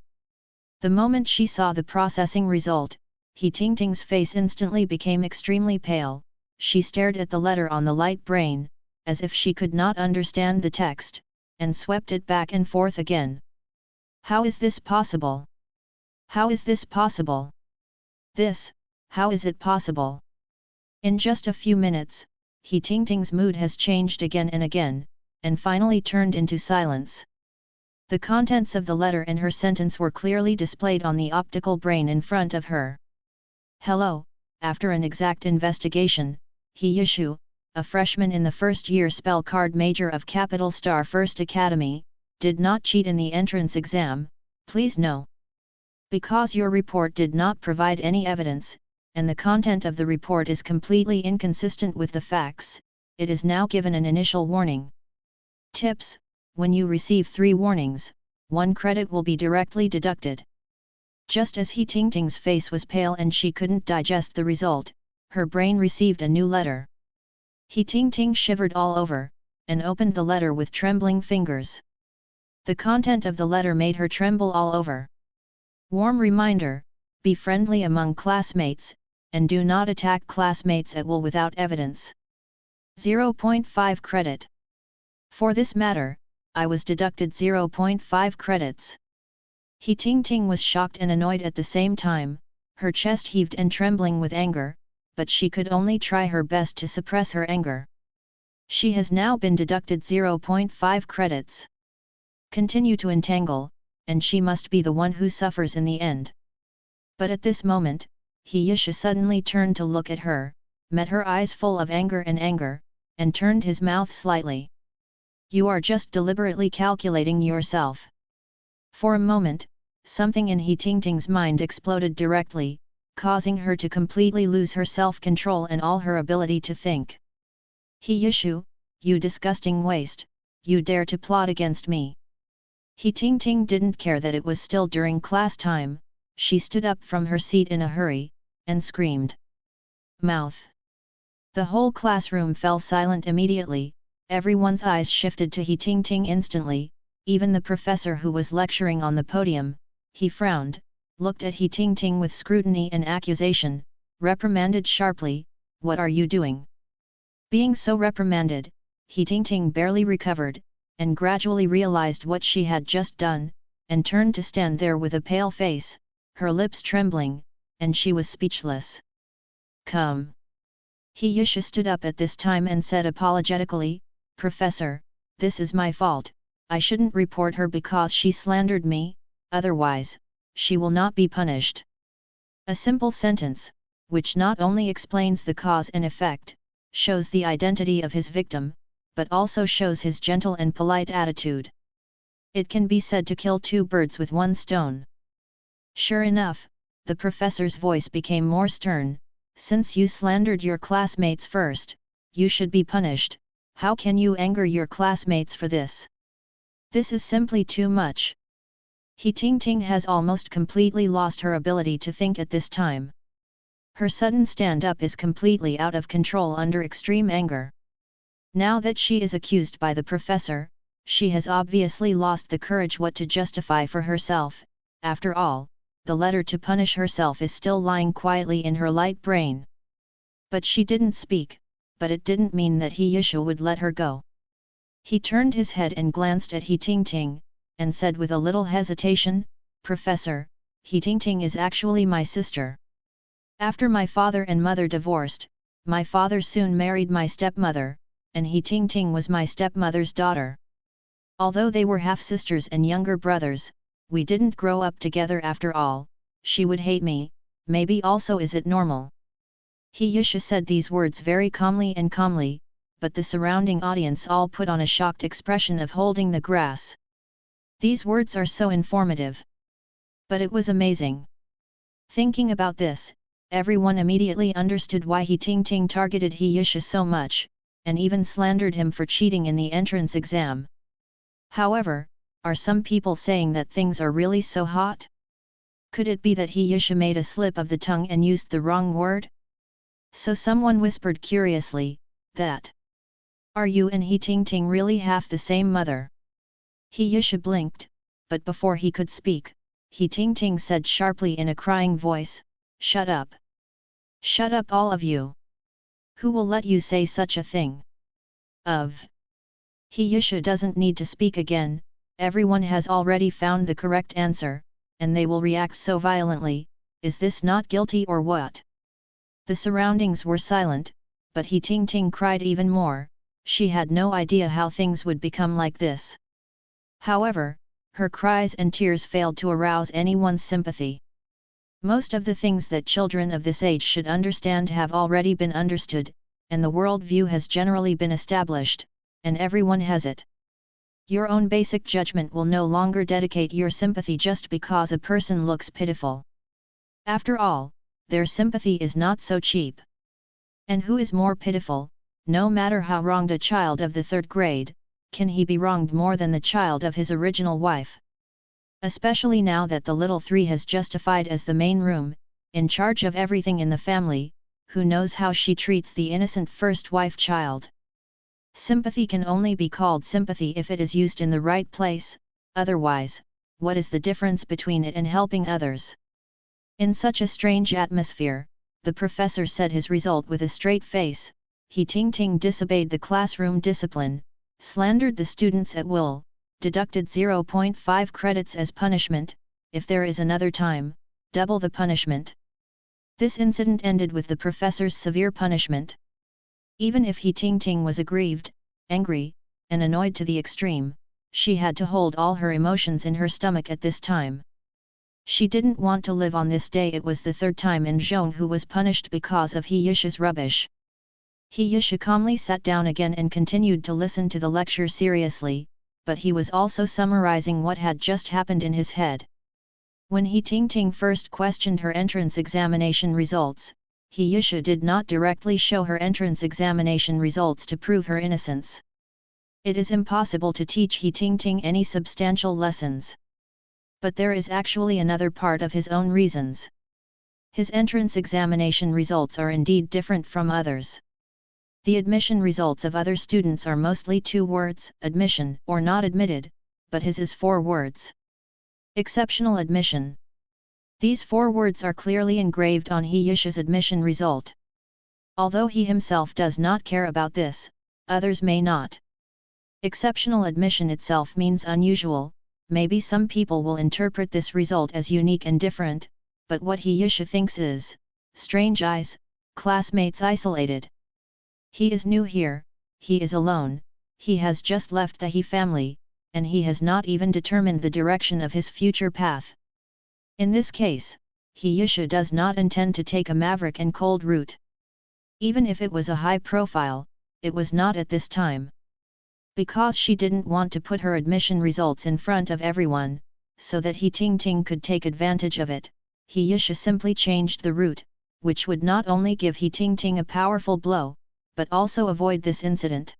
The moment she saw the processing result, He Tingting's face instantly became extremely pale. She stared at the letter on the light brain, as if she could not understand the text, and swept it back and forth again. How is this possible? How is this possible? How is it possible? In just a few minutes, He Tingting's mood has changed again and again, and finally turned into silence. The contents of the letter and her sentence were clearly displayed on the optical brain in front of her. Hello, after an exact investigation, He Yishu, a freshman in the first-year spell card major of Capital Star First Academy, did not cheat in the entrance exam, please no. Because your report did not provide any evidence, and the content of the report is completely inconsistent with the facts, it is now given an initial warning. Tips: when you receive 3 warnings, 1 credit will be directly deducted. Just as He Tingting's face was pale and she couldn't digest the result, her brain received a new letter. He Tingting shivered all over, and opened the letter with trembling fingers. The content of the letter made her tremble all over. Warm reminder: be friendly among classmates, and do not attack classmates at will without evidence. 0.5 credit. For this matter, I was deducted 0.5 credits. He Tingting was shocked and annoyed at the same time, her chest heaved and trembling with anger, but she could only try her best to suppress her anger. She has now been deducted 0.5 credits. Continue to entangle, and she must be the one who suffers in the end. But at this moment, He Yishu suddenly turned to look at her, met her eyes full of anger, and turned his mouth slightly. You are just deliberately calculating yourself. For a moment, something in He Tingting's mind exploded directly, causing her to completely lose her self-control and all her ability to think. He Yishu, you disgusting waste, you dare to plot against me. He Tingting didn't care that it was still during class time, she stood up from her seat in a hurry, and screamed. Mouth! The whole classroom fell silent immediately, everyone's eyes shifted to He Tingting instantly, even the professor who was lecturing on the podium. He frowned, looked at He Tingting with scrutiny and accusation, reprimanded sharply, what are you doing? Being so reprimanded, He Tingting barely recovered, and gradually realized what she had just done, and turned to stand there with a pale face, her lips trembling, and she was speechless. Come! He Yishu stood up at this time and said apologetically, Professor, this is my fault, I shouldn't report her because she slandered me, otherwise, she will not be punished. A simple sentence, which not only explains the cause and effect, shows the identity of his victim, but also shows his gentle and polite attitude. It can be said to kill 2 birds with 1 stone. Sure enough, the professor's voice became more stern, since you slandered your classmates first, you should be punished. How can you anger your classmates for this? This is simply too much. He Tingting has almost completely lost her ability to think at this time. Her sudden stand-up is completely out of control under extreme anger. Now that she is accused by the professor, she has obviously lost the courage what to justify for herself. After all, the letter to punish herself is still lying quietly in her light brain. But she didn't speak, but it didn't mean that He Yishu would let her go. He turned his head and glanced at He Tingting, and said with a little hesitation, Professor, He Tingting is actually my sister. After my father and mother divorced, my father soon married my stepmother, and He Tingting was my stepmother's daughter. Although they were half-sisters and younger brothers, we didn't grow up together after all. She would hate me, maybe also is it normal? He Yishu said these words very calmly, but the surrounding audience all put on a shocked expression of holding the grass. These words are so informative. But it was amazing. Thinking about this, everyone immediately understood why He Tingting targeted He Yishu so much, and even slandered him for cheating in the entrance exam. However, are some people saying that things are really so hot? Could it be that He Yishu made a slip of the tongue and used the wrong word? So someone whispered curiously, that. Are you and He Tingting really half the same mother? He Yishu blinked, but before he could speak, He Tingting said sharply in a crying voice, Shut up! Shut up all of you! Who will let you say such a thing? Of He Yusha doesn't need to speak again, everyone has already found the correct answer, and they will react so violently, is this not guilty or what? The surroundings were silent, but He Ting Ting cried even more, she had no idea how things would become like this. However, her cries and tears failed to arouse anyone's sympathy. Most of the things that children of this age should understand have already been understood, and the world view has generally been established, and everyone has it. Your own basic judgment will no longer dedicate your sympathy just because a person looks pitiful. After all, their sympathy is not so cheap. And who is more pitiful? No matter how wronged a child of the 3rd grade, can he be wronged more than the child of his original wife? Especially now that the little 3 has justified as the main room, in charge of everything in the family, who knows how she treats the innocent first wife child. Sympathy can only be called sympathy if it is used in the right place, otherwise, what is the difference between it and helping others? In such a strange atmosphere, the professor said his result with a straight face. He Ting Ting disobeyed the classroom discipline, slandered the students at will, deducted 0.5 credits as punishment, if there is another time, double the punishment. This incident ended with the professor's severe punishment. Even if He Ting Ting was aggrieved, angry, and annoyed to the extreme, she had to hold all her emotions in her stomach at this time. She didn't want to live on this day. It was the 3rd time in Zhong who was punished because of He Yusha's rubbish. He Yusha calmly sat down again and continued to listen to the lecture seriously, but he was also summarizing what had just happened in his head. When He Ting Ting first questioned her entrance examination results, He Yusha did not directly show her entrance examination results to prove her innocence. It is impossible to teach He Ting Ting any substantial lessons. But there is actually another part of his own reasons. His entrance examination results are indeed different from others. The admission results of other students are mostly 2 words, admission or not admitted, but his is 4 words. Exceptional admission. These 4 words are clearly engraved on He Yusha's admission result. Although he himself does not care about this, others may not. Exceptional admission itself means unusual. Maybe some people will interpret this result as unique and different, but what He Yusha thinks is, strange eyes, classmates isolated. He is new here, he is alone, he has just left the He family, and he has not even determined the direction of his future path. In this case, He Yusha does not intend to take a maverick and cold route. Even if it was a high profile, it was not at this time. Because she didn't want to put her admission results in front of everyone, so that He Ting Ting could take advantage of it, He Yusha simply changed the route, which would not only give He Ting Ting a powerful blow, but also avoid this incident.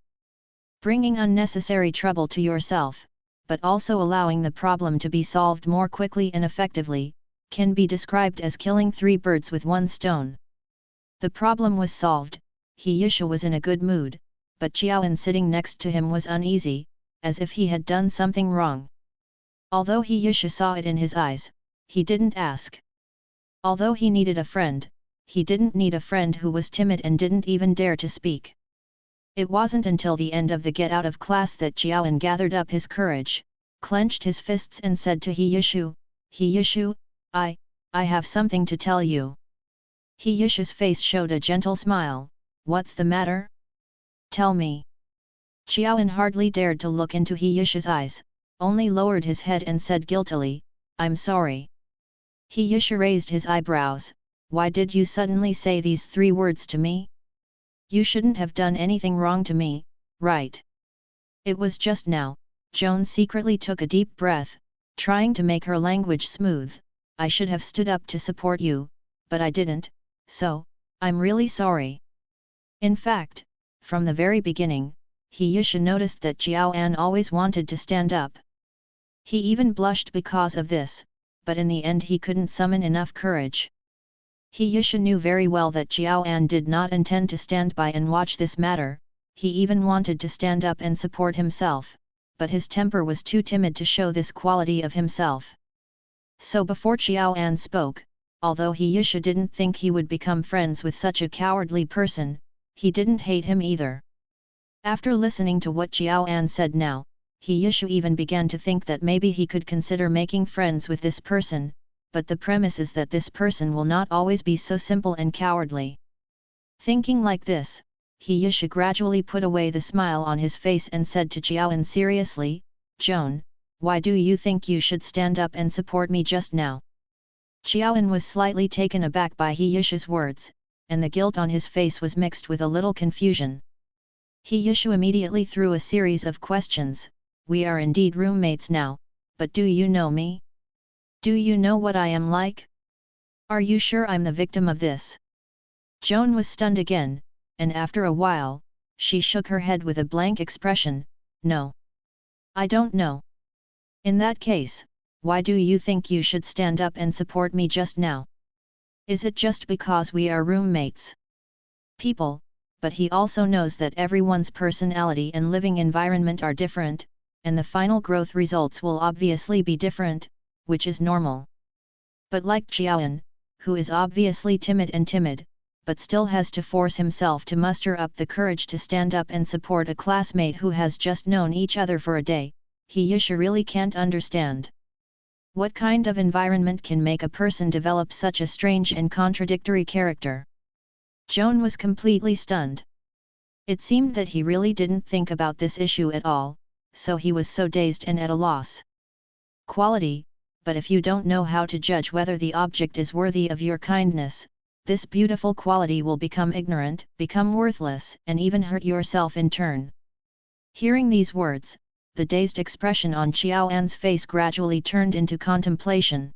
Bringing unnecessary trouble to yourself, but also allowing the problem to be solved more quickly and effectively, can be described as killing 3 birds with 1 stone. The problem was solved, He Yusha was in a good mood, but Jiaoan sitting next to him was uneasy, as if he had done something wrong. Although He Yusha saw it in his eyes, he didn't ask. Although he needed a friend, he didn't need a friend who was timid and didn't even dare to speak. It wasn't until the end of the get out of class that Jiaoan gathered up his courage, clenched his fists and said to He Yusha, I have something to tell you. He Yusha's face showed a gentle smile. What's the matter? Tell me. Jiaoan hardly dared to look into He Yusha's eyes, only lowered his head and said guiltily, I'm sorry. He Yusha raised his eyebrows. Why did you suddenly say these 3 words to me? You shouldn't have done anything wrong to me, right? It was just now. Joan secretly took a deep breath, trying to make her language smooth. I should have stood up to support you, but I didn't, so, I'm really sorry. In fact, from the very beginning, He Yusha noticed that Jiaoan always wanted to stand up. He even blushed because of this, but in the end he couldn't summon enough courage. He Yusha knew very well that Jiaoan did not intend to stand by and watch this matter, he even wanted to stand up and support himself, but his temper was too timid to show this quality of himself. So before Jiaoan spoke, although He Yusha didn't think he would become friends with such a cowardly person, he didn't hate him either. After listening to what Xiao An said now, He Yishu even began to think that maybe he could consider making friends with this person, but the premise is that this person will not always be so simple and cowardly. Thinking like this, He Yishu gradually put away the smile on his face and said to Xiao An seriously, "Joan, why do you think you should stand up and support me just now?" Xiao An was slightly taken aback by He Yishu's words, and the guilt on his face was mixed with a little confusion. He Yishu immediately threw a series of questions. "We are indeed roommates now, but do you know me? Do you know what I am like? Are you sure I'm the victim of this?" Joan was stunned again, and after a while, she shook her head with a blank expression. "No. I don't know." "In that case, why do you think you should stand up and support me just now? Is it just because we are roommates?" People, but he also knows that everyone's personality and living environment are different, and the final growth results will obviously be different, which is normal. But like Xiaoan, who is obviously timid, but still has to force himself to muster up the courage to stand up and support a classmate who has just known each other for a day, He Yishu really can't understand. What kind of environment can make a person develop such a strange and contradictory character? Joan was completely stunned. It seemed that he really didn't think about this issue at all, so he was so dazed and at a loss. Quality, but if you don't know how to judge whether the object is worthy of your kindness, this beautiful quality will become ignorant, become worthless, and even hurt yourself in turn. Hearing these words, the dazed expression on Xiao An's face gradually turned into contemplation.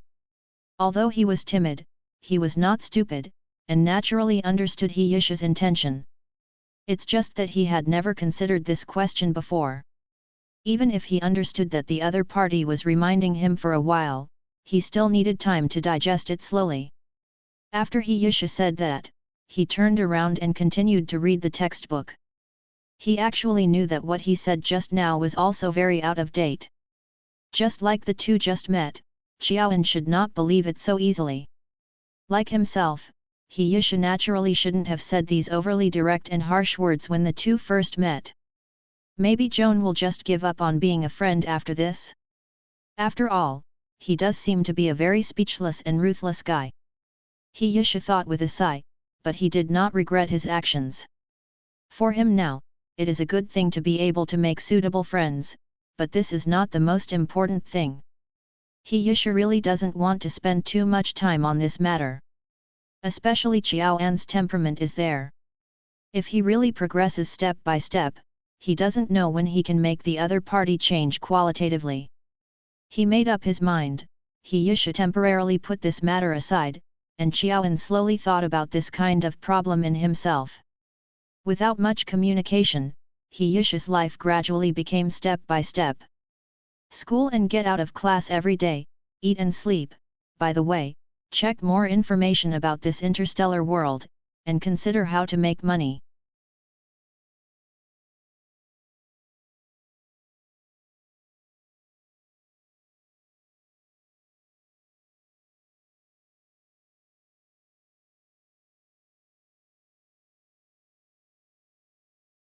Although he was timid, he was not stupid, and naturally understood He Yishu's intention. It's just that he had never considered this question before. Even if he understood that the other party was reminding him for a while, he still needed time to digest it slowly. After He Yishu said that, he turned around and continued to read the textbook. He actually knew that what he said just now was also very out of date. Just like the two just met, Xiaoan should not believe it so easily. Like himself, He Yishu naturally shouldn't have said these overly direct and harsh words when the two first met. Maybe Joan will just give up on being a friend after this? After all, he does seem to be a very speechless and ruthless guy. He Yishu thought with a sigh, but he did not regret his actions. For him now, it is a good thing to be able to make suitable friends, but this is not the most important thing. He Yishu really doesn't want to spend too much time on this matter. Especially Xiao An's temperament is there. If he really progresses step by step, he doesn't know when he can make the other party change qualitatively. He made up his mind. He Yishu temporarily put this matter aside, and Xiaoan slowly thought about this kind of problem in himself. Without much communication, He Yishu's life gradually became step by step. School and get out of class every day, eat and sleep. By the way, check more information about this interstellar world, and consider how to make money.